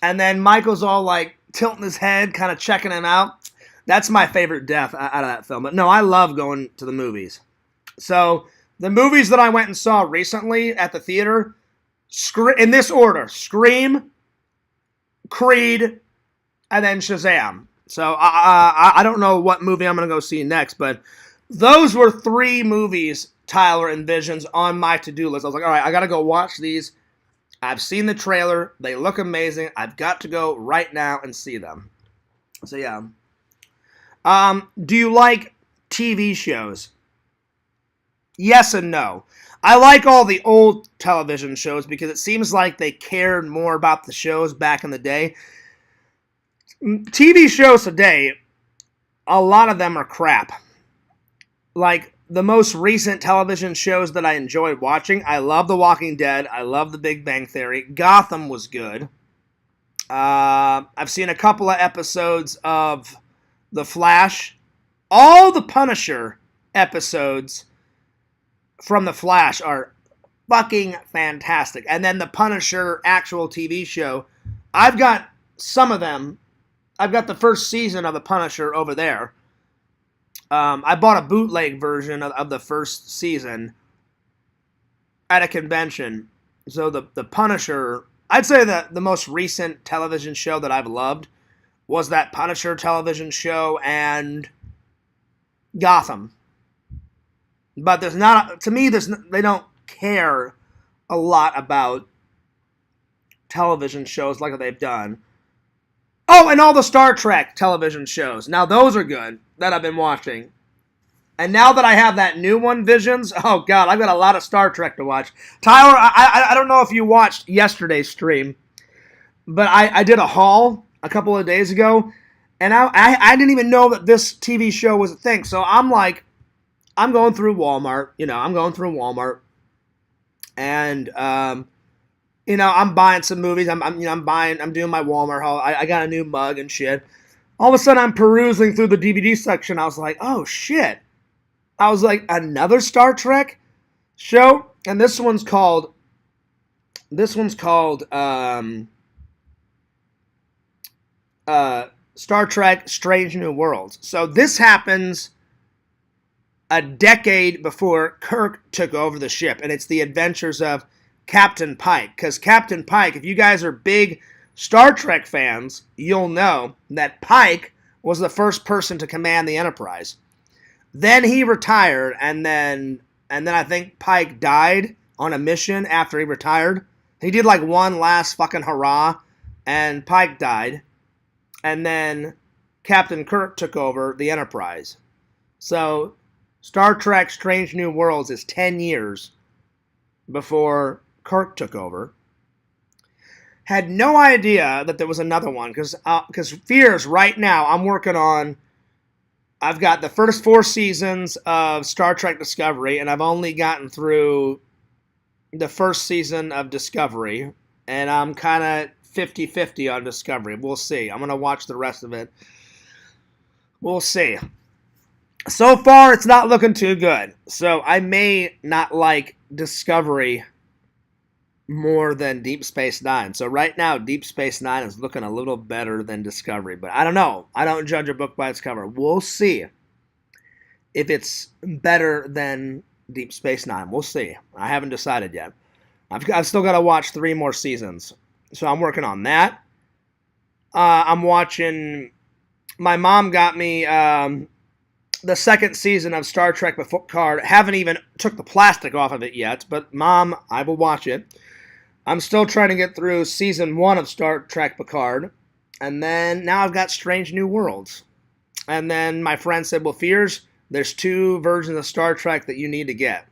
And then Michael's all like tilting his head, kind of checking him out. That's my favorite death out of that film. But no, I love going to the movies. So the movies that I went and saw recently at the theater, in this order: Scream, Creed, and then Shazam. So I don't know what movie I'm going to go see next, but those were 3 movies, Tyler and Visions, on my to-do list. I was like, all right, I got to go watch these. I've seen the trailer. They look amazing. I've got to go right now and see them. So, yeah. Do you like TV shows? Yes and no. I like all the old television shows because it seems like they cared more about the shows back in the day. TV shows today, a lot of them are crap. Like, the most recent television shows that I enjoyed watching, I love The Walking Dead. I love The Big Bang Theory. Gotham was good. I've seen a couple of episodes of The Flash. All the Punisher episodes from The Flash are fucking fantastic. And then the Punisher actual TV show, I've got some of them. I've got the first season of The Punisher over there. I bought a bootleg version of the first season at a convention. So the Punisher, I'd say that the most recent television show that I've loved was that Punisher television show and Gotham. But there's not, to me, they don't care a lot about television shows like they've done. Oh, and all the Star Trek television shows. Now those are good that I've been watching. And now that I have that new one, Visions, oh God, I've got a lot of Star Trek to watch. Tyler, I don't know if you watched yesterday's stream, but I did a haul a couple of days ago, and I didn't even know that this TV show was a thing. So I'm going through Walmart, and I'm buying some movies. I'm doing my Walmart haul. I got a new mug and shit. All of a sudden, I'm perusing through the DVD section. I was like, oh shit. I was like, another Star Trek show? And this one's called Star Trek Strange New Worlds. So this happens a decade before Kirk took over the ship, and it's the adventures of Captain Pike. Because Captain Pike, if you guys are big Star Trek fans, you'll know that Pike was the first person to command the Enterprise. Then he retired, and then I think Pike died on a mission after he retired. He did like one last fucking hurrah, and Pike died. And then Captain Kirk took over the Enterprise. So Star Trek Strange New Worlds is 10 years before Kirk took over. Had no idea that there was another one, because Fears right now I'm working on. I've got the first 4 seasons of Star Trek Discovery, and I've only gotten through the first season of Discovery, and I'm kind of 50-50 on Discovery. We'll see. I'm going to watch the rest of it. We'll see. So far, it's not looking too good. So I may not like Discovery more than Deep Space Nine. So right now, Deep Space Nine is looking a little better than Discovery. But I don't know. I don't judge a book by its cover. We'll see if it's better than Deep Space Nine. We'll see. I haven't decided yet. I've still got to watch 3 more seasons. So I'm working on that. I'm watching. My mom got me the second season of Star Trek Picard. Haven't even took the plastic off of it yet, but Mom, I will watch it. I'm still trying to get through season 1 of Star Trek Picard, and then now I've got Strange New Worlds. And then my friend said, well, Fears, there's 2 versions of Star Trek that you need to get.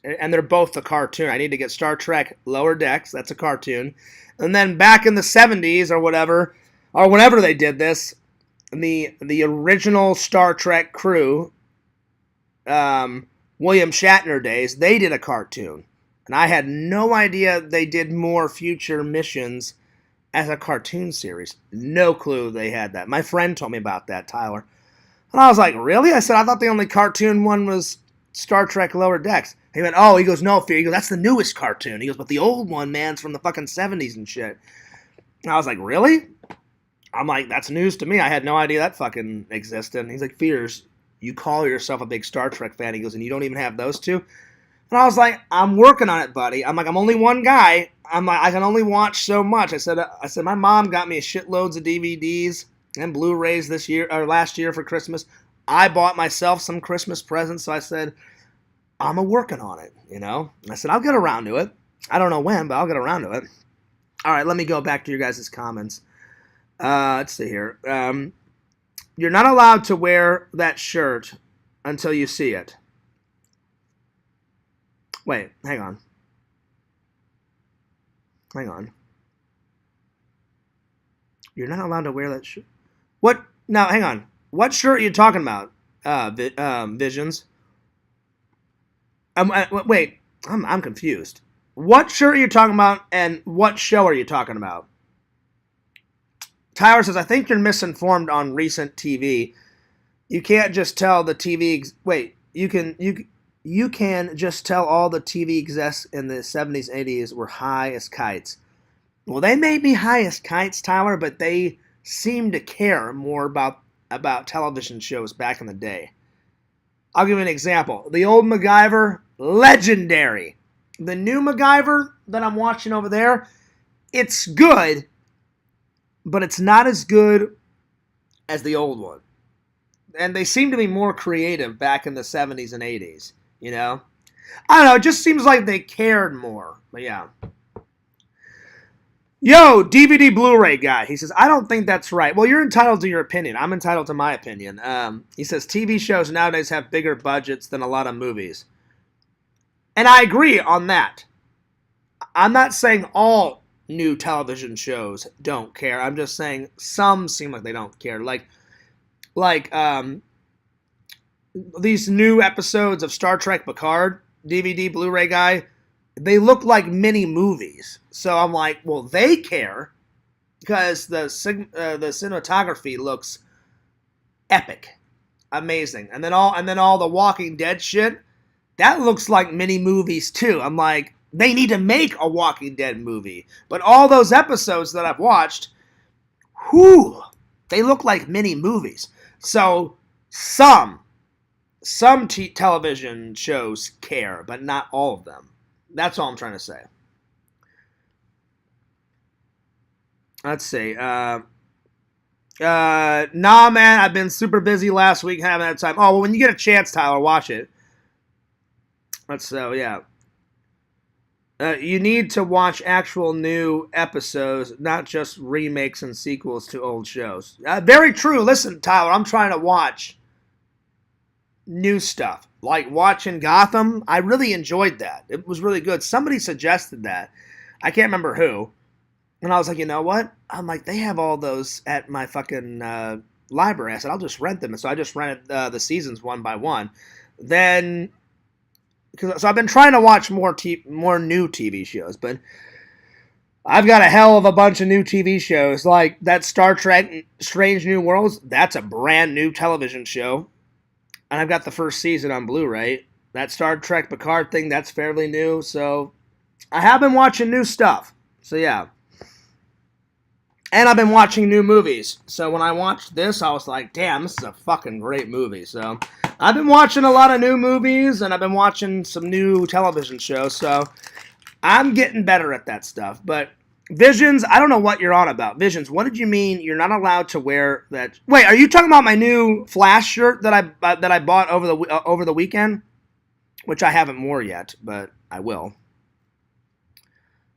And they're both the cartoon. I need to get Star Trek Lower Decks, that's a cartoon. And then back in the 70s or whatever, or whenever they did this, the original Star Trek crew, William Shatner days, they did a cartoon. And I had no idea they did more future missions as a cartoon series. No clue they had that. My friend told me about that, Tyler. And I was like, really? I said, I thought the only cartoon one was Star Trek Lower Decks. He went, oh, he goes, no, Fear. He goes, that's the newest cartoon. He goes, but the old one, man, it's from the fucking 70s and shit. And I was like, really? I'm like, that's news to me. I had no idea that fucking existed. And he's like, Fears, you call yourself a big Star Trek fan. He goes, and you don't even have those 2? And I was like, I'm working on it, buddy. I'm like, I'm only one guy. I'm like, I can only watch so much. I said, my mom got me shitloads of DVDs and Blu-rays this year or last year for Christmas. I bought myself some Christmas presents. So I said, I'm working on it, you know. And I said, I'll get around to it. I don't know when, but I'll get around to it. All right, let me go back to your guys' comments. Let's see here. You're not allowed to wear that shirt until you see it. Wait, hang on. You're not allowed to wear that shirt. What? Now, hang on. What shirt are you talking about? Visions. Wait, I'm confused. What shirt are you talking about, and what show are you talking about? Tyler says, I think you're misinformed on recent TV. You can't just tell the TV... Wait, you can just tell all the TV execs in the 70s, 80s were high as kites. Well, they may be high as kites, Tyler, but they seem to care more about television shows back in the day. I'll give you an example. The old MacGyver, legendary. The new MacGyver that I'm watching over there, it's good, but it's not as good as the old one. And they seem to be more creative back in the 70s and 80s, you know? I don't know, it just seems like they cared more. But yeah. Yo, DVD Blu-ray guy. He says, I don't think that's right. Well, you're entitled to your opinion. I'm entitled to my opinion. He says, TV shows nowadays have bigger budgets than a lot of movies. And I agree on that. I'm not saying all new television shows don't care. I'm just saying some seem like they don't care. Like these new episodes of Star Trek Picard, DVD Blu-ray guy, they look like mini movies. So I'm like, well, they care because the cinematography looks epic, amazing, and then all the Walking Dead shit, that looks like mini movies too. I'm like, they need to make a Walking Dead movie. But all those episodes that I've watched, whew, they look like mini movies. So some television shows care, but not all of them. That's all I'm trying to say. Let's see. Nah, man, I've been super busy last week, haven't had time. Oh, well, when you get a chance, Tyler, watch it. Yeah. You need to watch actual new episodes, not just remakes and sequels to old shows. Very true. Listen, Tyler, I'm trying to watch new stuff. Like watching Gotham, I really enjoyed that. It was really good. Somebody suggested that. I can't remember who. And I was like, you know what? I'm like, they have all those at my fucking library. I said, I'll just rent them. And so I just rented the seasons one by one. Then, so I've been trying to watch more new TV shows, but I've got a hell of a bunch of new TV shows. Like that Star Trek Strange New Worlds, that's a brand new television show. And I've got the first season on Blu-ray. That Star Trek Picard thing, that's fairly new. So I have been watching new stuff. So yeah. And I've been watching new movies. So when I watched this, I was like, damn, this is a fucking great movie. So I've been watching a lot of new movies, and I've been watching some new television shows. So I'm getting better at that stuff. But Visions, I don't know what you're on about. Visions, what did you mean you're not allowed to wear that? Wait, are you talking about my new Flash shirt that I bought over the weekend? Which I haven't worn yet, but I will.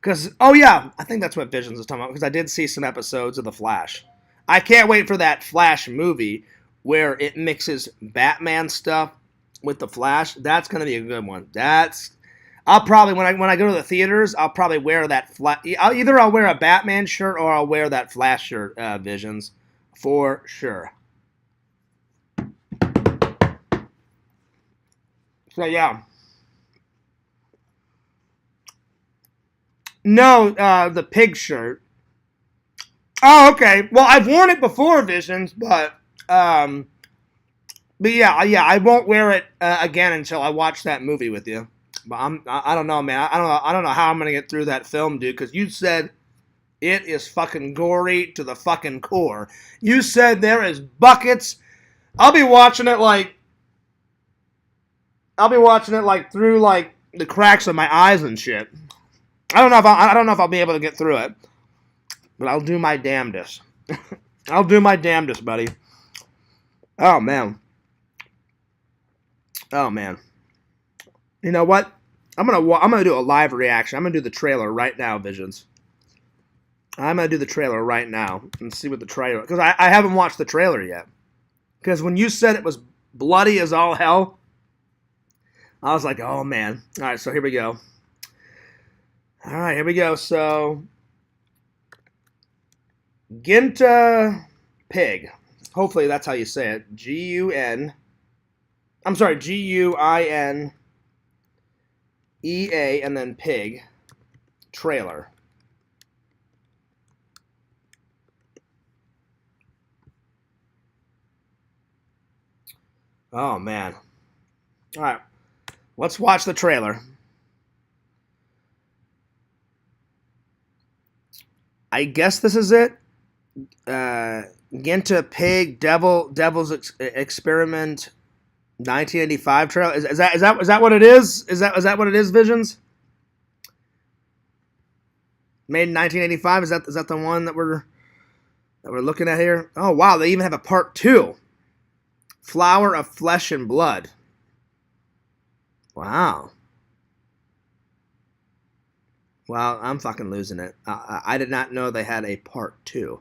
Because, oh yeah, I think that's what Visions is talking about, because I did see some episodes of The Flash. I can't wait for that Flash movie where it mixes Batman stuff with The Flash. That's going to be a good one. I'll probably, when I go to the theaters, I'll probably wear that I'll wear a Batman shirt or I'll wear that Flash shirt, Visions, for sure. So, yeah. No, the pig shirt. Oh, okay. Well, I've worn it before, Visions, but yeah, I won't wear it again until I watch that movie with you. But I don't know, man. I don't know how I'm gonna get through that film, dude. Because you said it is fucking gory to the fucking core. You said there is buckets. I'll be watching it like through like the cracks of my eyes and shit. I don't know if I'll be able to get through it, but I'll do my damnedest. I'll do my damnedest, buddy. Oh man. Oh man. You know what? I'm gonna do a live reaction. I'm gonna do the trailer right now, Visions. I'm gonna do the trailer right now and see what the trailer, because I haven't watched the trailer yet. Because when you said it was bloody as all hell, I was like, oh man. All right, so here we go. All right, here we go. So, Ginta Pig. Hopefully that's how you say it. Guinea and then pig. Trailer. Oh, man. All right. Let's watch the trailer. I guess this is it. Ginta Pig Devil's Experiment 1985 trailer. Is that what it is? Is that what it is, Visions? Made in 1985. Is that the one that we're looking at here? Oh wow, they even have a part 2. Flower of Flesh and Blood. Wow. Well, I'm fucking losing it. I did not know they had a part 2.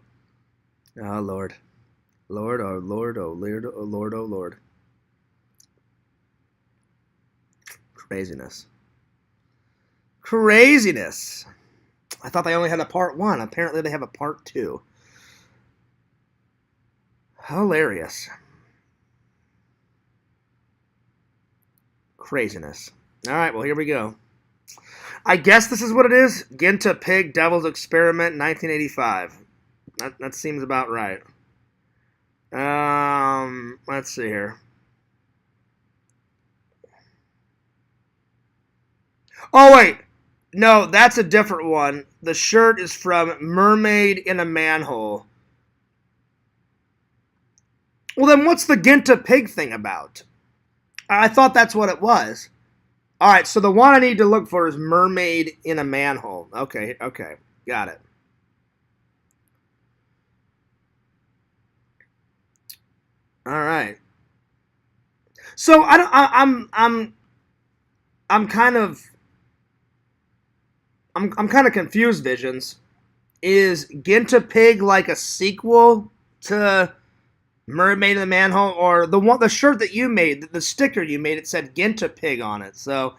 Oh, Lord. Lord, oh, Lord, oh, Lord, oh, Lord, oh, Lord. Craziness. Craziness. I thought they only had a part 1. Apparently they have a part 2. Hilarious. Craziness. All right, well, here we go. I guess this is what it is. Ginta Pig Devil's Experiment 1985. That seems about right. Let's see here. Oh, wait. No, that's a different one. The shirt is from Mermaid in a Manhole. Well, then what's the Ginta pig thing about? I thought that's what it was. All right, so the one I need to look for is mermaid in a manhole. Okay, okay, got it. All right. So I don't. I'm kind of. I'm kind of confused. Visions, is Ginta Pig like a sequel to Mermaid in the Manhole, or the shirt that you made, the sticker you made, it said Ginta Pig on it. So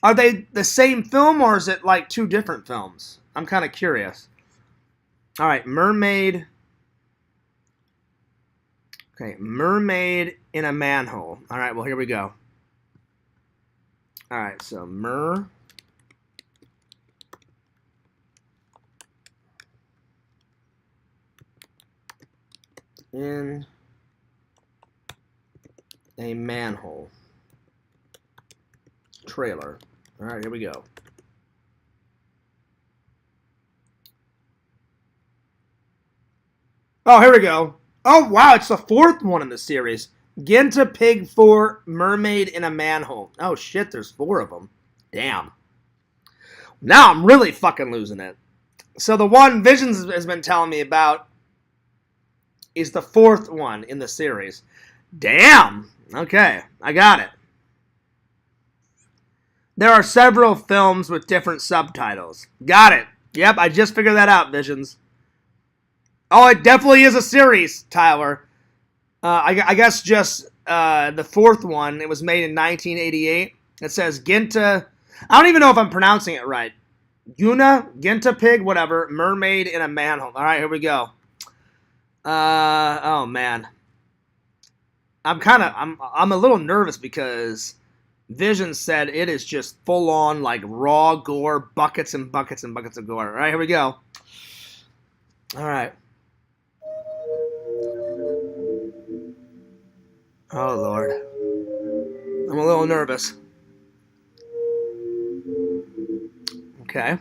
are they the same film, or is it like two different films? I'm kind of curious. All right, Mermaid. Okay, Mermaid in a Manhole. All right, well, here we go. All right, so in a manhole trailer. All right, here we go. Oh, here we go. Oh, wow, it's the fourth one in the series. Ginta Pig 4, Mermaid in a Manhole. Oh, shit, there's four of them. Damn. Now I'm really fucking losing it. So the one Visions has been telling me about is the fourth one in the series. Damn. Okay, I got it. There are several films with different subtitles. Got it. Yep, I just figured that out, Visions. Oh, it definitely is a series, Tyler. I guess just the fourth one. It was made in 1988. It says Ginta. I don't even know if I'm pronouncing it right. Ginta Pig, whatever. Mermaid in a Manhole. All right, here we go. Oh man. I'm a little nervous because Vision said it is just full on like raw gore, buckets and buckets and buckets of gore. All right, here we go. All right. Oh Lord. I'm a little nervous. Okay.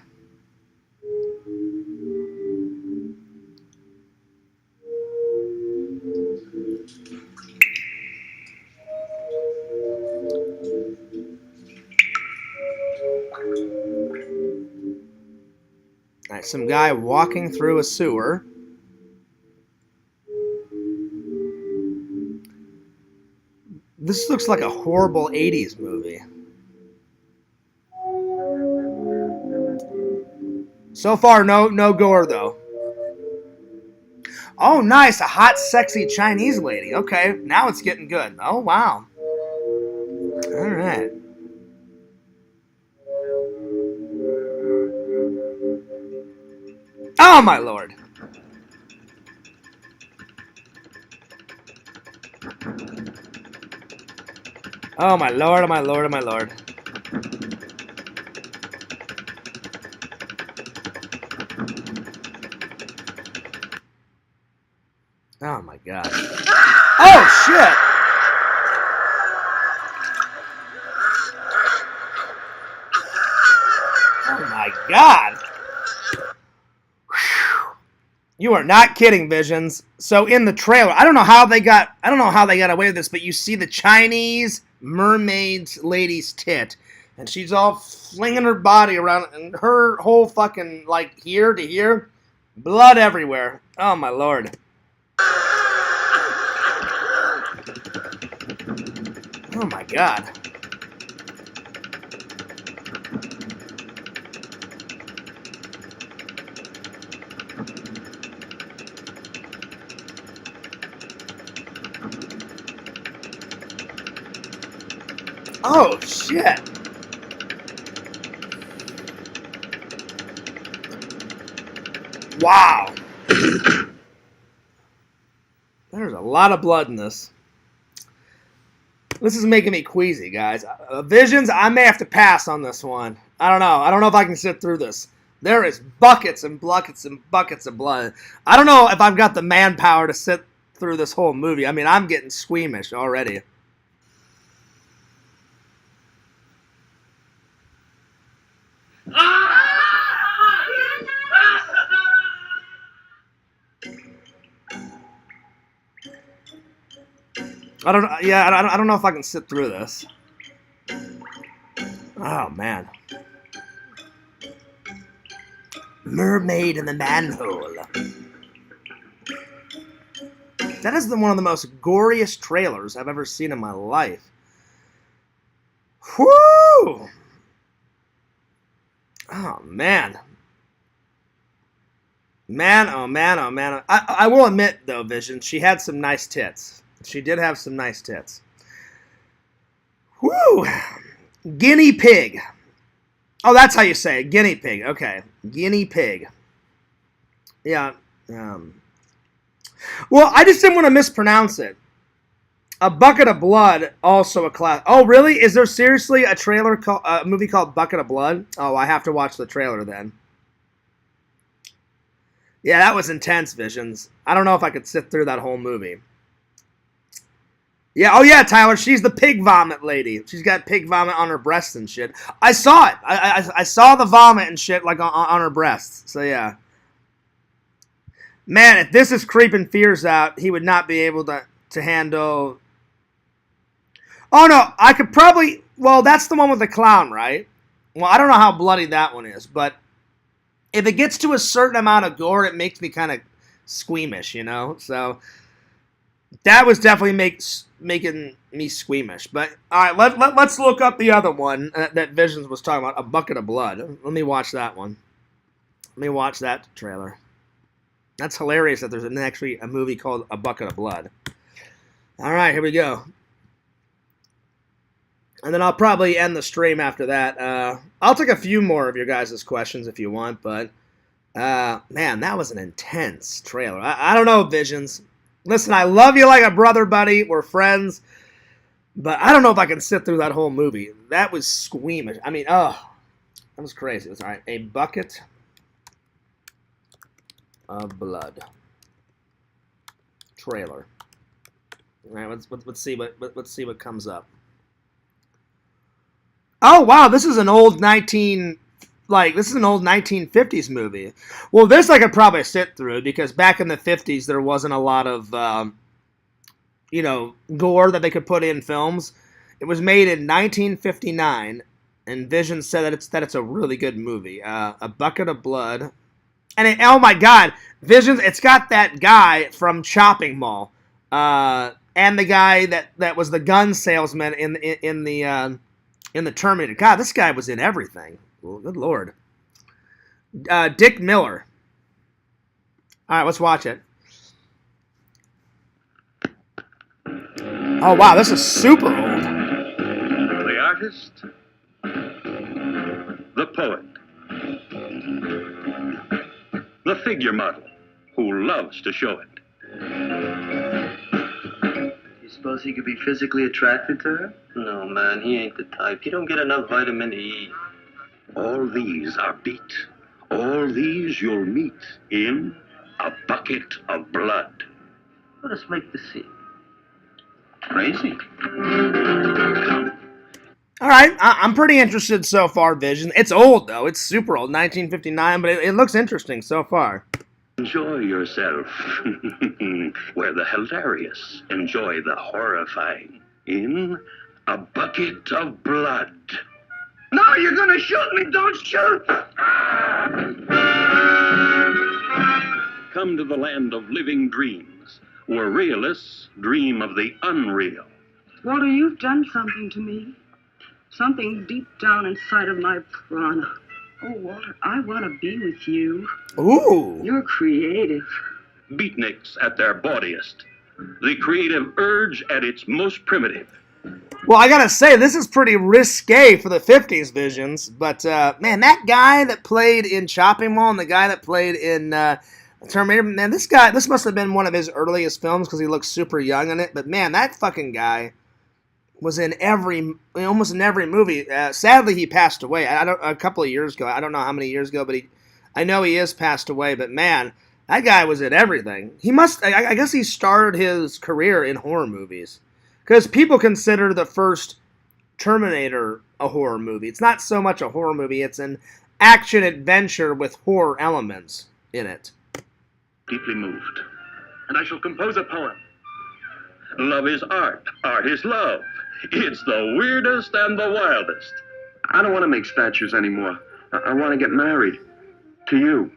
All right, some guy walking through a sewer. This looks like a horrible 80s movie. So far, no gore though. Oh, nice, a hot, sexy Chinese lady. Okay, now it's getting good. Oh, wow. All right. Oh, my lord. Oh, my lord, oh, my lord, oh, my lord. Oh, my God. Oh, shit. Oh, my God. You are not kidding, Visions. So in the trailer, I don't know how they got away with this, but you see the Chinese mermaid's lady's tit, and she's all flinging her body around, and her whole fucking like here to here, blood everywhere. Oh my lord. Oh my god. Oh shit. Wow. There's a lot of blood in this. This is making me queasy, guys. Visions, I may have to pass on this one. I don't know. I don't know if I can sit through this. There is buckets and buckets and buckets of blood. I don't know if I've got the manpower to sit through this whole movie. I mean, I'm getting squeamish already. I don't. Yeah, I don't know if I can sit through this. Oh man. Mermaid in the Manhole. That is one of the most goriest trailers I've ever seen in my life. Whoo! Oh man. Man, oh man, oh man. I will admit, though, Vision, she had some nice tits. She did have some nice tits. Whoo! Guinea pig. Oh, that's how you say it. Guinea pig. Okay. Guinea pig. Yeah. Well, I just didn't want to mispronounce it. A Bucket of Blood, also a class. Oh, really? Is there seriously a movie called Bucket of Blood? Oh, I have to watch the trailer then. Yeah, that was intense, Visions. I don't know if I could sit through that whole movie. Yeah, oh yeah, Tyler, she's the pig vomit lady. She's got pig vomit on her breasts and shit. I saw it. I saw the vomit and shit like on her breasts. So yeah. Man, if this is creeping Fears out, he would not be able to handle... Oh no, I could probably... Well, that's the one with the clown, right? Well, I don't know how bloody that one is, but if it gets to a certain amount of gore, it makes me kind of squeamish, you know? So that was definitely making me squeamish. But all right, let's look up the other one that Visions was talking about, A Bucket of Blood. Let me watch that one. Let me watch that trailer. That's hilarious that there's actually a movie called A Bucket of Blood. All right, here we go. And then I'll probably end the stream after that. I'll take a few more of your guys' questions if you want, but man, that was an intense trailer. I don't know, Visions. Listen, I love you like a brother, buddy. We're friends. But I don't know if I can sit through that whole movie. That was squeamish. I mean, that was crazy. It was all right. A Bucket of Blood trailer. All right, let's see what comes up. Oh wow, this is an old 1950s movie. Well, this I could probably sit through because back in the 50s there wasn't a lot of gore that they could put in films. It was made in 1959, and Vision said that it's a really good movie. A Bucket of Blood, and oh my God, Visions! It's got that guy from Chopping Mall, and the guy that was the gun salesman in the Terminator. God, this guy was in everything. Well, good Lord. Dick Miller. All right, let's watch it. Oh, wow, this is super old. The artist, the poet, the figure model who loves to show it. You suppose he could be physically attracted to her? No, man, he ain't the type. He don't get enough vitamin E. All these are beat. All these you'll meet in A Bucket of Blood. Let us make the scene. Crazy. All right, I'm pretty interested so far, Vision. It's old, though. It's super old, 1959, but it looks interesting so far. Enjoy yourself. Where the hilarious enjoy the horrifying in A Bucket of Blood. No, you're gonna shoot me! Don't shoot! Come to the land of living dreams, where realists dream of the unreal. Walter, you've done something to me. Something deep down inside of my prana. Oh, Walter, I want to be with you. Ooh. You're creative. Beatniks at their bawdiest. The creative urge at its most primitive. Well, I gotta say, this is pretty risque for the 50s, Visions. But, man, that guy that played in Chopping Mall and the guy that played in Terminator, man, this must have been one of his earliest films because he looks super young in it. But, man, that fucking guy was in almost in every movie. Sadly, he passed away. A couple of years ago. I don't know how many years ago, but I know he is passed away. But, man, that guy was in everything. I guess he started his career in horror movies. Because people consider the first Terminator a horror movie. It's not so much a horror movie, it's an action-adventure with horror elements in it. Deeply moved. And I shall compose a poem. Love is art. Art is love. It's the weirdest and the wildest. I don't want to make statues anymore. I want to get married. To you.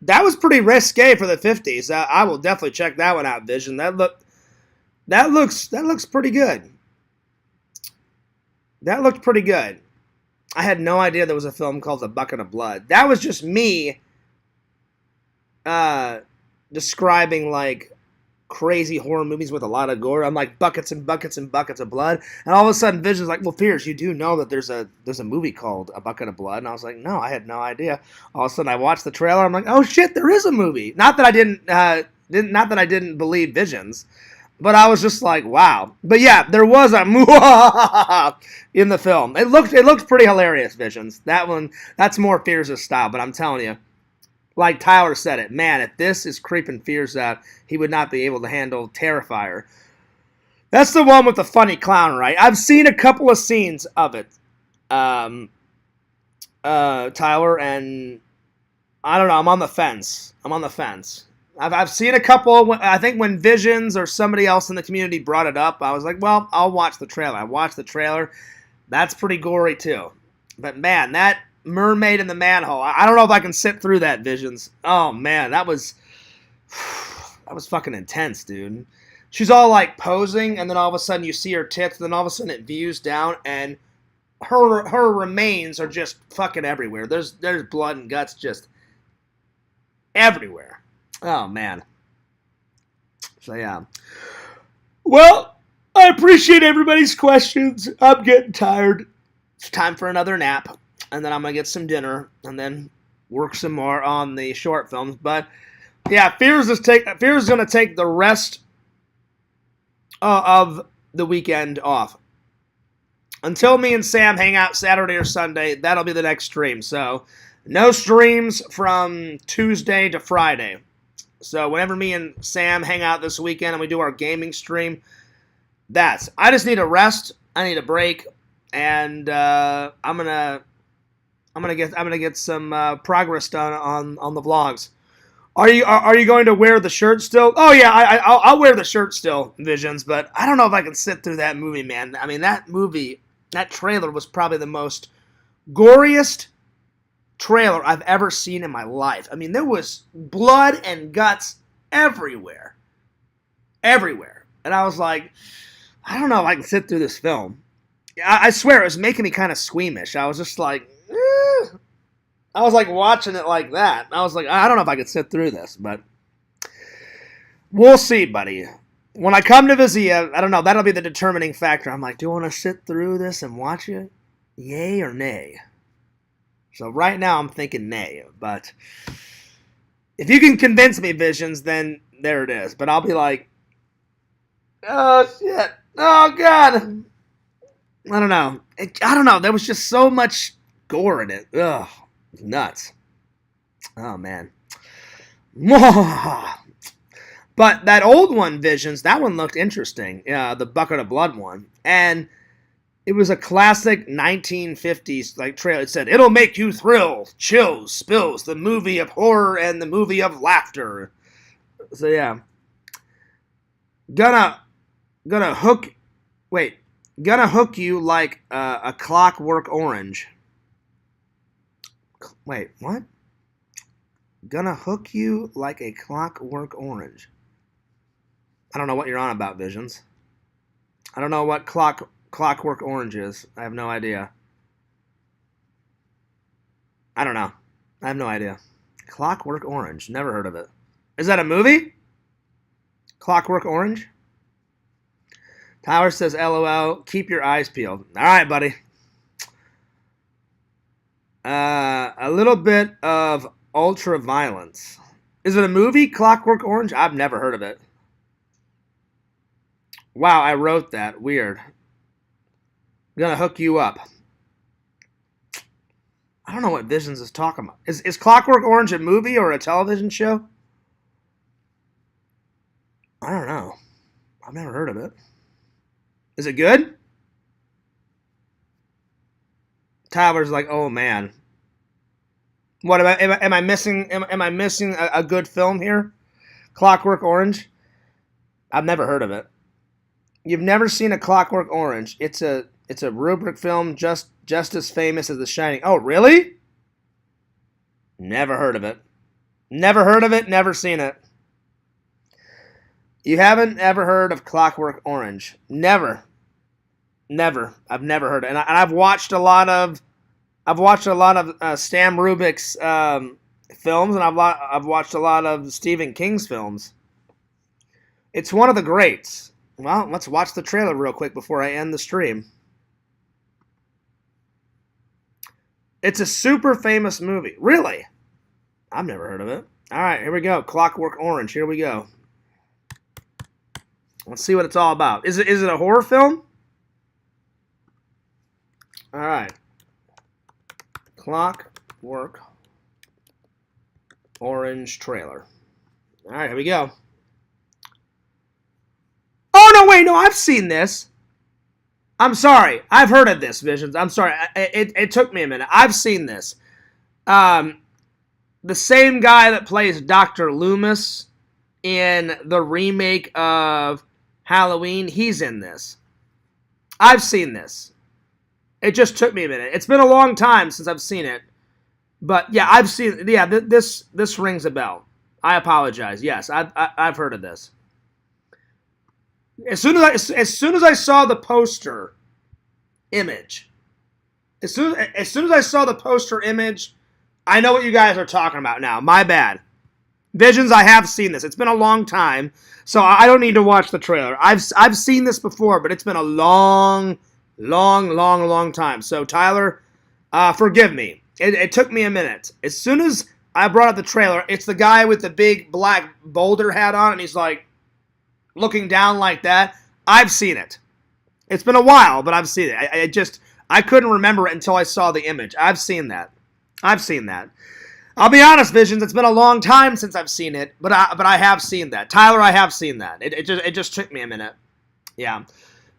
That was pretty risque for the 50s. I will definitely check that one out, Vision. That looks pretty good. That looked pretty good. I had no idea there was a film called A Bucket of Blood. That was just me describing like crazy horror movies with a lot of gore. I'm like buckets and buckets and buckets of blood, and all of a sudden Vision's like, well, Fierce, you do know that there's a movie called A Bucket of Blood. And I was like, no, I had no idea. All of a sudden I watched the trailer. I'm like, oh shit, there is a movie. Not that I didn't believe Visions, but I was just like, wow. But yeah, there was a in the film. It looked pretty hilarious, Visions. That's more Fierce's style, but I'm telling you, like Tyler said it, man, if this is creeping Fierce out, he would not be able to handle Terrifier. That's the one with the funny clown, right? I've seen a couple of scenes of it, Tyler, and I don't know, I'm on the fence. I've seen a couple. I think when Visions or somebody else in the community brought it up, I was like, well, I'll watch the trailer. I watched the trailer. That's pretty gory, too. But, man, that mermaid in the manhole, I don't know if I can sit through that, Visions. Oh, man, that was fucking intense, dude. She's all, like, posing, and then all of a sudden you see her tits, and then all of a sudden it views down, and her remains are just fucking everywhere. There's blood and guts just everywhere. Oh, man. So, yeah. Well, I appreciate everybody's questions. I'm getting tired. It's time for another nap. And then I'm going to get some dinner. And then work some more on the short films. But, yeah, Fears is going to take the rest of the weekend off. Until me and Sam hang out Saturday or Sunday, that'll be the next stream. So, no streams from Tuesday to Friday. So whenever me and Sam hang out this weekend and we do our gaming stream, I just need a rest. I need a break, and I'm gonna get some progress done on the vlogs. Are you going to wear the shirt still? Oh yeah, I'll wear the shirt still, Visions. But I don't know if I can sit through that movie, man. I mean, that trailer was probably the most goriest trailer I've ever seen in my life. I mean, there was blood and guts everywhere. And I was like, I don't know if I can sit through this film. I swear, it was making me kind of squeamish. I was just like, I was like watching it like that. I was like, I don't know if I could sit through this, but we'll see, buddy. When I come to Vizia, I don't know, that'll be the determining factor. I'm like, do I want to sit through this and watch it? Yay or nay? So right now I'm thinking nay, but if you can convince me, Visions, then there it is. But I'll be like, oh shit, oh god, I don't know. There was just so much gore in it. Ugh, nuts. Oh man. But that old one, Visions, that one looked interesting. The Bucket of Blood one, and it was a classic 1950s like trailer. It said, it'll make you thrill, chills, spills, the movie of horror and the movie of laughter. So yeah. Gonna hook you like a Clockwork Orange. Wait, what? Gonna hook you like a Clockwork Orange. I don't know what you're on about, Visions. I don't know what Clockwork Orange is. I have no idea. I don't know. I have no idea. Clockwork Orange. Never heard of it. Is that a movie? Clockwork Orange? Tower says, LOL, keep your eyes peeled. All right, buddy. A little bit of ultra violence. Is it a movie, Clockwork Orange? I've never heard of it. Wow, I wrote that. Weird. Gonna hook you up. I don't know what Visions is talking about. Is Clockwork Orange a movie or a television show? I don't know. I've never heard of it. Is it good? Tyler's like, oh man. What am I missing? Am I missing a good film here? Clockwork Orange. I've never heard of it. You've never seen a Clockwork Orange? It's a rubric film just as famous as The Shining. Oh really? Never heard of it. Never heard of it. Never seen it. You haven't ever heard of Clockwork Orange? Never. Never. I've never heard it. And I've watched a lot of Stan Rubik's films, and I've watched a lot of Stephen King's films. It's one of the greats. Well, let's watch the trailer real quick before I end the stream. It's a super famous movie. Really? I've never heard of it. All right, here we go. Clockwork Orange. Here we go. Let's see what it's all about. Is it a horror film? All right. Clockwork Orange trailer. All right, here we go. Oh, no, wait, no, I've seen this. I'm sorry. I've heard of this, Visions. I'm sorry. It took me a minute. I've seen this. The same guy that plays Dr. Loomis in the remake of Halloween, he's in this. I've seen this. It just took me a minute. It's been a long time since I've seen it. But yeah, I've seen, yeah, this rings a bell. I apologize. Yes, I've heard of this. As soon as I saw the poster image, as soon as I saw the poster image, I know what you guys are talking about now. My bad. Visions, I have seen this. It's been a long time, so I don't need to watch the trailer. I've seen this before, but it's been a long time. So Tyler, forgive me. It took me a minute. As soon as I brought up the trailer, it's the guy with the big black boulder hat on, and he's like looking down like that. I've seen it. It's been a while, but I've seen it. I couldn't remember it until I saw the image. I've seen that. I'll be honest, Visions. It's been a long time since I've seen it, but I have seen that. Tyler, I have seen that. It just took me a minute. Yeah,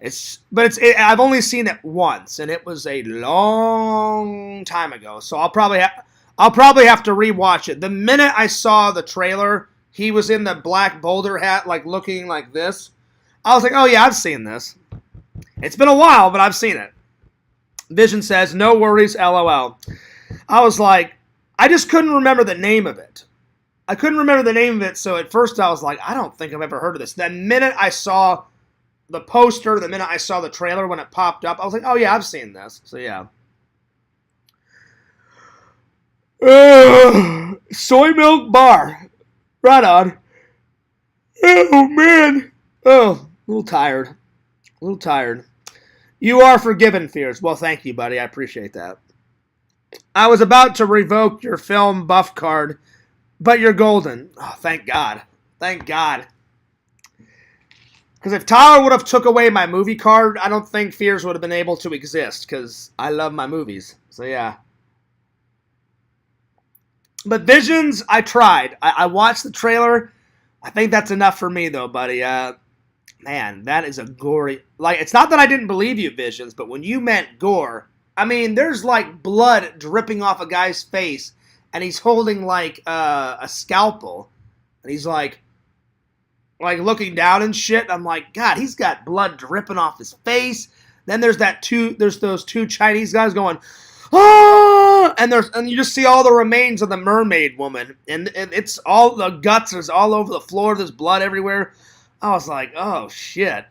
I've only seen it once, and it was a long time ago. So I'll probably have to rewatch it. The minute I saw the trailer, he was in the black boulder hat, like looking like this. I was like, oh yeah, I've seen this. It's been a while, but I've seen it. Vision says, no worries, LOL. I was like, I just couldn't remember the name of it. So at first I was like, I don't think I've ever heard of this. The minute I saw the poster, the minute I saw the trailer when it popped up, I was like, oh yeah, I've seen this. So yeah. Soy milk bar. Right on. Oh man. Oh, a little tired. You are forgiven, Fears. Well, thank you, buddy. I appreciate that. I was about to revoke your film buff card, but you're golden. Oh, thank God. Thank God. Because if Tyler would have took away my movie card, I don't think Fears would have been able to exist, because I love my movies. So, yeah. But Visions, I tried. I watched the trailer. I think that's enough for me, though, buddy. Man, that is a gory... Like, it's not that I didn't believe you, Visions, but when you meant gore... I mean, there's like blood dripping off a guy's face, and he's holding like a scalpel, and he's like looking down and shit. I'm like, God, he's got blood dripping off his face. Then there's those two Chinese guys going, ah, and you just see all the remains of the mermaid woman, and it's all the guts is all over the floor. There's blood everywhere. I was like, oh shit.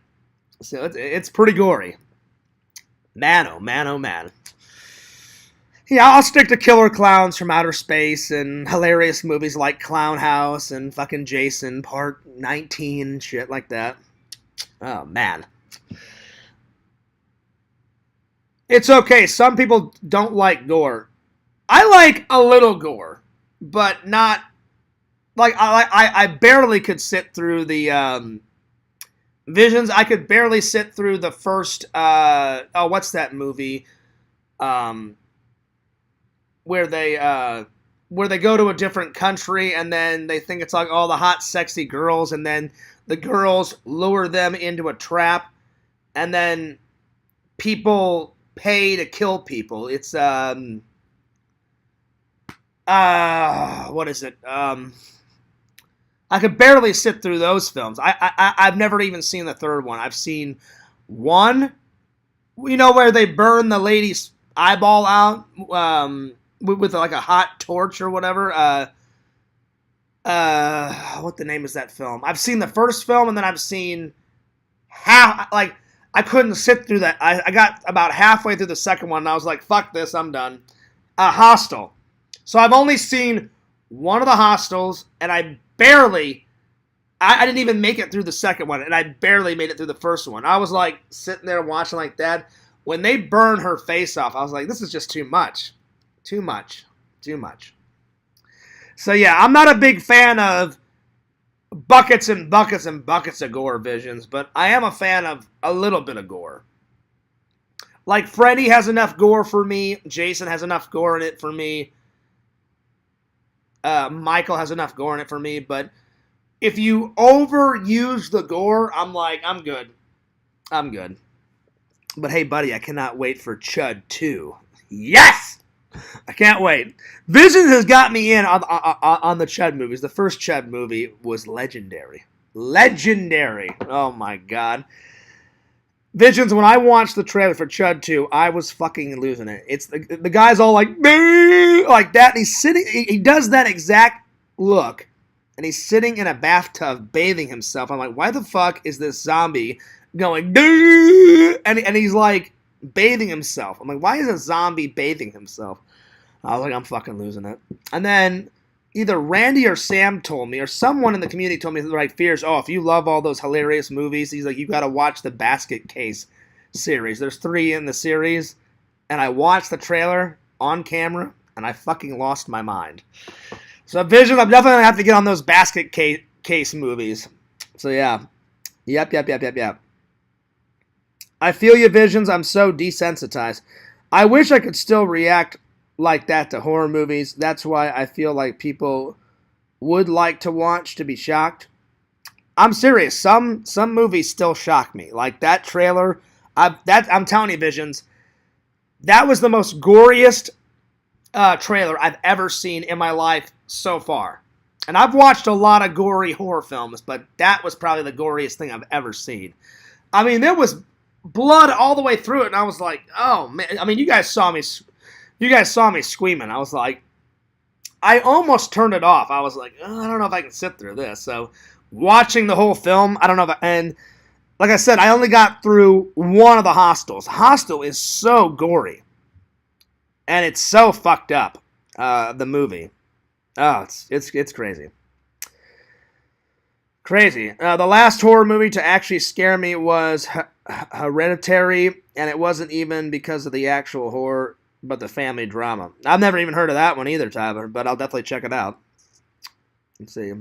So it's pretty gory. Man, oh man, oh man. Yeah, I'll stick to killer clowns from outer space and hilarious movies like Clown House and fucking Jason Part 19 and shit like that. Oh, man. It's okay. Some people don't like gore. I like a little gore, but not... Like, I barely could sit through the... Visions, I could barely sit through the first, what's that movie? Where they where they go to a different country and then they think it's like all the hot, sexy girls, and then the girls lure them into a trap, and then people pay to kill people. It's what is it? I could barely sit through those films. I've never even seen the third one. I've seen one, where they burn the lady's eyeball out with like a hot torch or whatever. What the name is that film? I've seen the first film, and then I've seen I couldn't sit through that. I got about halfway through the second one, and I was like, fuck this, I'm done. Hostel. So I've only seen one of the Hostels, and I didn't even make it through the second one, and I barely made it through the first one. I was like sitting there watching like that. When they burn her face off, I was like, this is just too much. Too much. So yeah, I'm not a big fan of buckets and buckets and buckets of gore Visions, but I am a fan of a little bit of gore. Like Freddy has enough gore for me. Jason has enough gore in it for me. Michael has enough gore in it for me, but if you overuse the gore, I'm like, I'm good. But hey, buddy, I cannot wait for Chud 2. Yes! I can't wait. Visions has got me in on the Chud movies. The first Chud movie was legendary. Oh my god. Visions, when I watched the trailer for Chud 2, I was fucking losing it. It's the guy's all like that, and he's sitting, he does that exact look, and he's sitting in a bathtub bathing himself. I'm like, why the fuck is this zombie going, and he's like bathing himself. I'm like, why is a zombie bathing himself? I was like, I'm fucking losing it. And then either Randy or Sam told me, or someone in the community told me, like, Fears, if you love all those hilarious movies, he's like, you gotta watch the Basket Case series. There's 3 in the series, and I watched the trailer on camera, and I fucking lost my mind. So Visions, I'm definitely gonna have to get on those Basket Case movies. So yeah. Yep. I feel you, Visions. I'm so desensitized. I wish I could still react like that to horror movies. That's why I feel like people would like to watch to be shocked. I'm serious. Some movies still shock me. Like that trailer. I'm telling you, Visions, that was the most goriest trailer I've ever seen in my life so far. And I've watched a lot of gory horror films, but that was probably the goriest thing I've ever seen. I mean, there was blood all the way through it, and I was like, oh man. I mean, you guys saw me screaming. I was like, I almost turned it off. I was like, I don't know if I can sit through this. So watching the whole film, I don't know and like I said, I only got through one of the Hostels. Hostel is so gory, and it's so fucked up. The movie, it's crazy. The last horror movie to actually scare me was Hereditary, and it wasn't even because of the actual horror, but the family drama. I've never even heard of that one either, Tyler, but I'll definitely check it out. Let's see.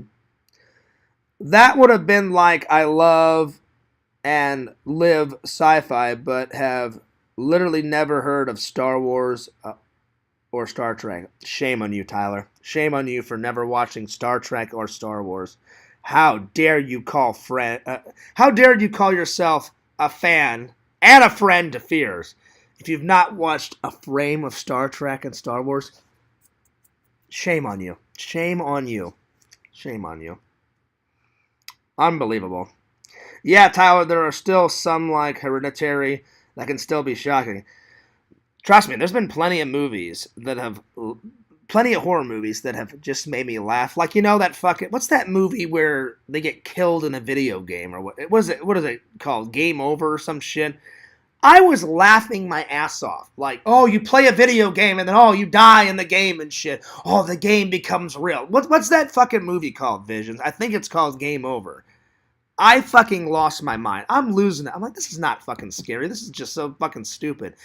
That would have been like I love and live sci-fi, but have literally never heard of Star Wars or Star Trek. Shame on you, Tyler. Shame on you for never watching Star Trek or Star Wars. How dare you call yourself a fan and a friend to Fears if you've not watched a frame of Star Trek and Star Wars? Shame on you. Shame on you. Shame on you. Unbelievable. Yeah, Tyler, there are still some like Hereditary that can still be shocking. Trust me, there's been plenty of horror movies that have just made me laugh. Like, what's that movie where they get killed in a video game, or what is it called? Game Over or some shit? I was laughing my ass off. Like, you play a video game and then, you die in the game and shit. The game becomes real. What's that fucking movie called, Visions? I think it's called Game Over. I fucking lost my mind. I'm losing it. I'm like, this is not fucking scary. This is just so fucking stupid.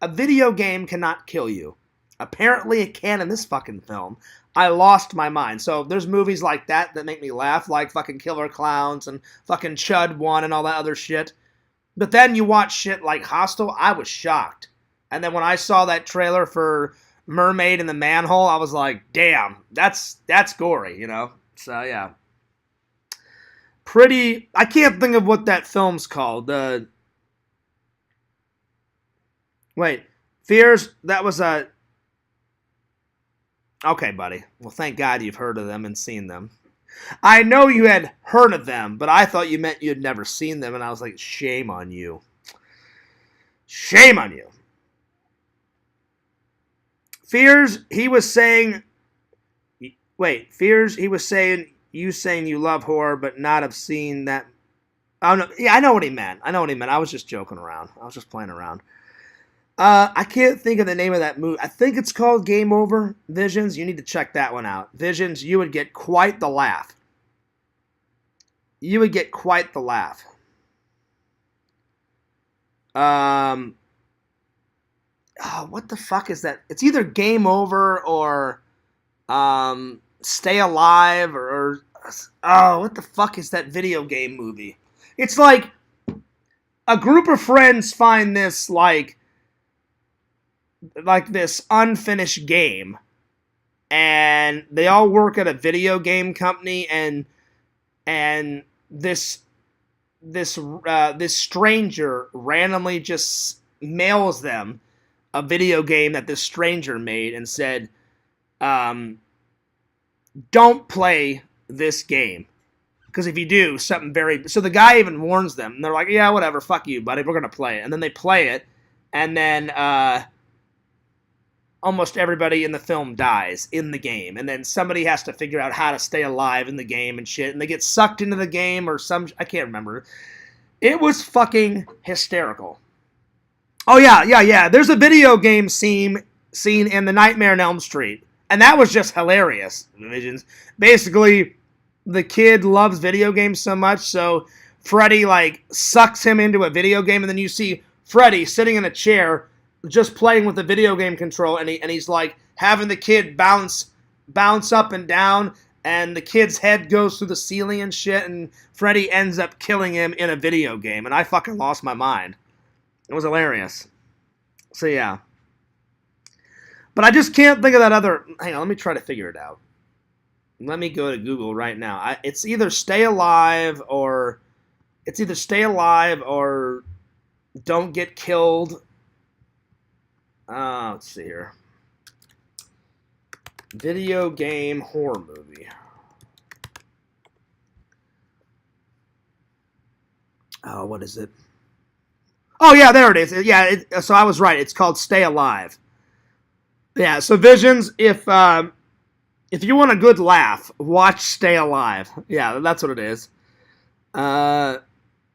A video game cannot kill you. Apparently it can in this fucking film. I lost my mind. So there's movies like that make me laugh, like fucking Killer Clowns and fucking Chud 1 and all that other shit. But then you watch shit like Hostel, I was shocked. And then when I saw that trailer for mermaid in the manhole, I was like, damn, that's gory, you know? So, yeah. Pretty, I can't think of what that film's called. Wait, Fears, that was a... Okay, buddy. Well, thank God you've heard of them and seen them. I know you had heard of them, but I thought you meant you had never seen them, and I was like, shame on you. Shame on you. Fears, he was saying... Wait, Fears, he was saying... You saying you love horror, but not have seen that... Oh, no. Yeah, I know what he meant. I was just joking around. I was just playing around. I can't think of the name of that movie. I think it's called Game Over. Visions, you need to check that one out. Visions, you would get quite the laugh. You would get quite the laugh. Oh, what the fuck is that? It's either Game Over or Stay Alive or oh, what the fuck is that video game movie? It's like a group of friends find this like this unfinished game, and they all work at a video game company, and this stranger randomly just mails them a video game that this stranger made and said, don't play this game, because if you do, something very... So the guy even warns them, and they're like, yeah, whatever, fuck you, buddy, we're going to play it. And then they play it, and then almost everybody in the film dies in the game, and then somebody has to figure out how to stay alive in the game and shit, and they get sucked into the game or some... I can't remember. It was fucking hysterical. Oh, yeah. There's a video game scene in The Nightmare on Elm Street, and that was just hilarious. Visions. Basically, the kid loves video games so much, so Freddy, like, sucks him into a video game, and then you see Freddy sitting in a chair just playing with the video game control, and he's, like, having the kid bounce up and down, and the kid's head goes through the ceiling and shit, and Freddy ends up killing him in a video game, and I fucking lost my mind. It was hilarious. So, yeah. But I just can't think of that other... Hang on, let me try to figure it out. Let me go to Google right now. It's either Stay Alive or... Don't Get Killed. Let's see here. Video game horror movie. Oh, what is it? Oh, yeah, there it is. Yeah, so I was right. It's called Stay Alive. Yeah, so Visions, if you want a good laugh, watch Stay Alive. Yeah, that's what it is.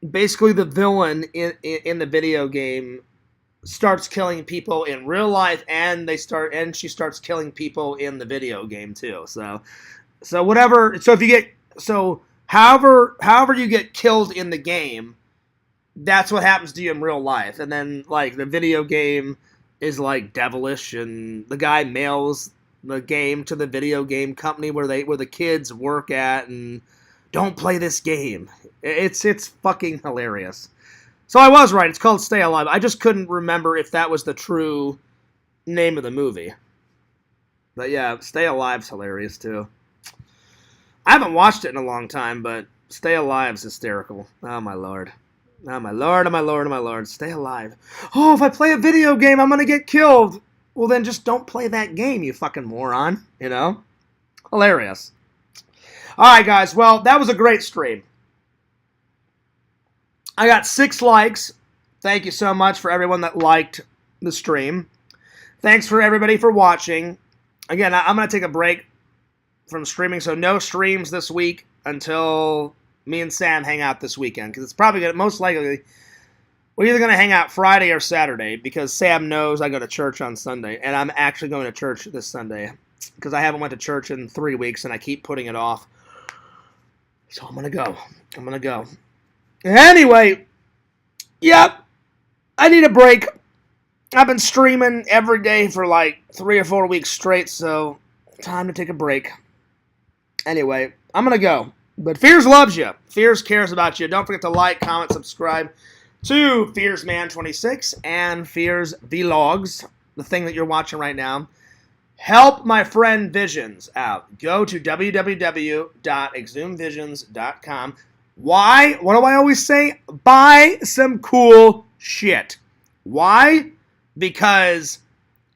Basically, the villain in the video game starts killing people in real life, and she starts killing people in the video game too. So whatever. So however you get killed in the game, that's what happens to you in real life. And then like the video game is like devilish, and the guy mails the game to the video game company where the kids work at, and don't play this game. It's fucking hilarious. So I was right. It's called Stay Alive. I just couldn't remember if that was the true name of the movie. But yeah, Stay Alive's hilarious too. I haven't watched it in a long time, but Stay Alive's hysterical. Oh my lord. Oh my lord, oh my lord, oh my lord. Stay alive. Oh, if I play a video game, I'm gonna get killed. Well, then just don't play that game, you fucking moron. You know? Hilarious. Alright, guys. Well, that was a great stream. I got 6 likes. Thank you so much for everyone that liked the stream. Thanks for everybody for watching. Again, I'm going to take a break from streaming, so no streams this week until me and Sam hang out this weekend, because it's probably going to, most likely, we're either going to hang out Friday or Saturday, because Sam knows I go to church on Sunday, and I'm actually going to church this Sunday, because I haven't went to church in 3 weeks, and I keep putting it off. So I'm going to go. Anyway, yep, I need a break. I've been streaming every day for like 3 or 4 weeks straight, so time to take a break. Anyway, I'm going to go. But Fears loves you. Fears cares about you. Don't forget to like, comment, subscribe to FearsMan26 and Fears Vlogs, the thing that you're watching right now. Help my friend Visions out. Go to www.exhumevisions.com. Why? What do I always say? Buy some cool shit. Why? Because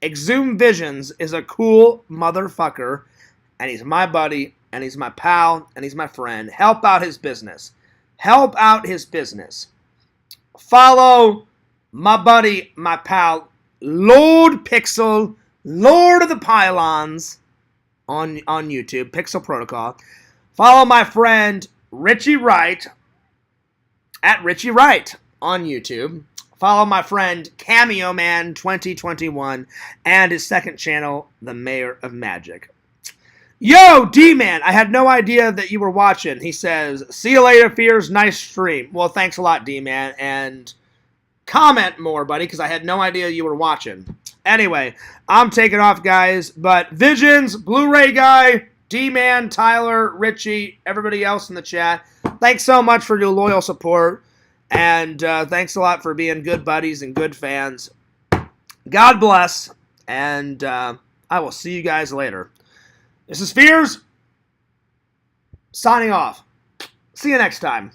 Exhume Visions is a cool motherfucker, and he's my buddy, and he's my pal, and he's my friend. Help out his business. Help out his business. Follow my buddy, my pal, Lord Pixel, Lord of the Pylons on YouTube, Pixel Protocol. Follow my friend Richie Wright at Richie Wright on YouTube. Follow my friend Cameo Man 2021 and his second channel, The Mayor of Magic. Yo, D-Man, I had no idea that you were watching. He says, see you later, Fears. Nice stream. Well, thanks a lot, D-Man. And comment more, buddy, because I had no idea you were watching. Anyway, I'm taking off, guys. But Visions, Blu-ray Guy, D-Man, Tyler, Richie, everybody else in the chat, thanks so much for your loyal support. And thanks a lot for being good buddies and good fans. God bless. And I will see you guys later. This is Fears, signing off. See you next time.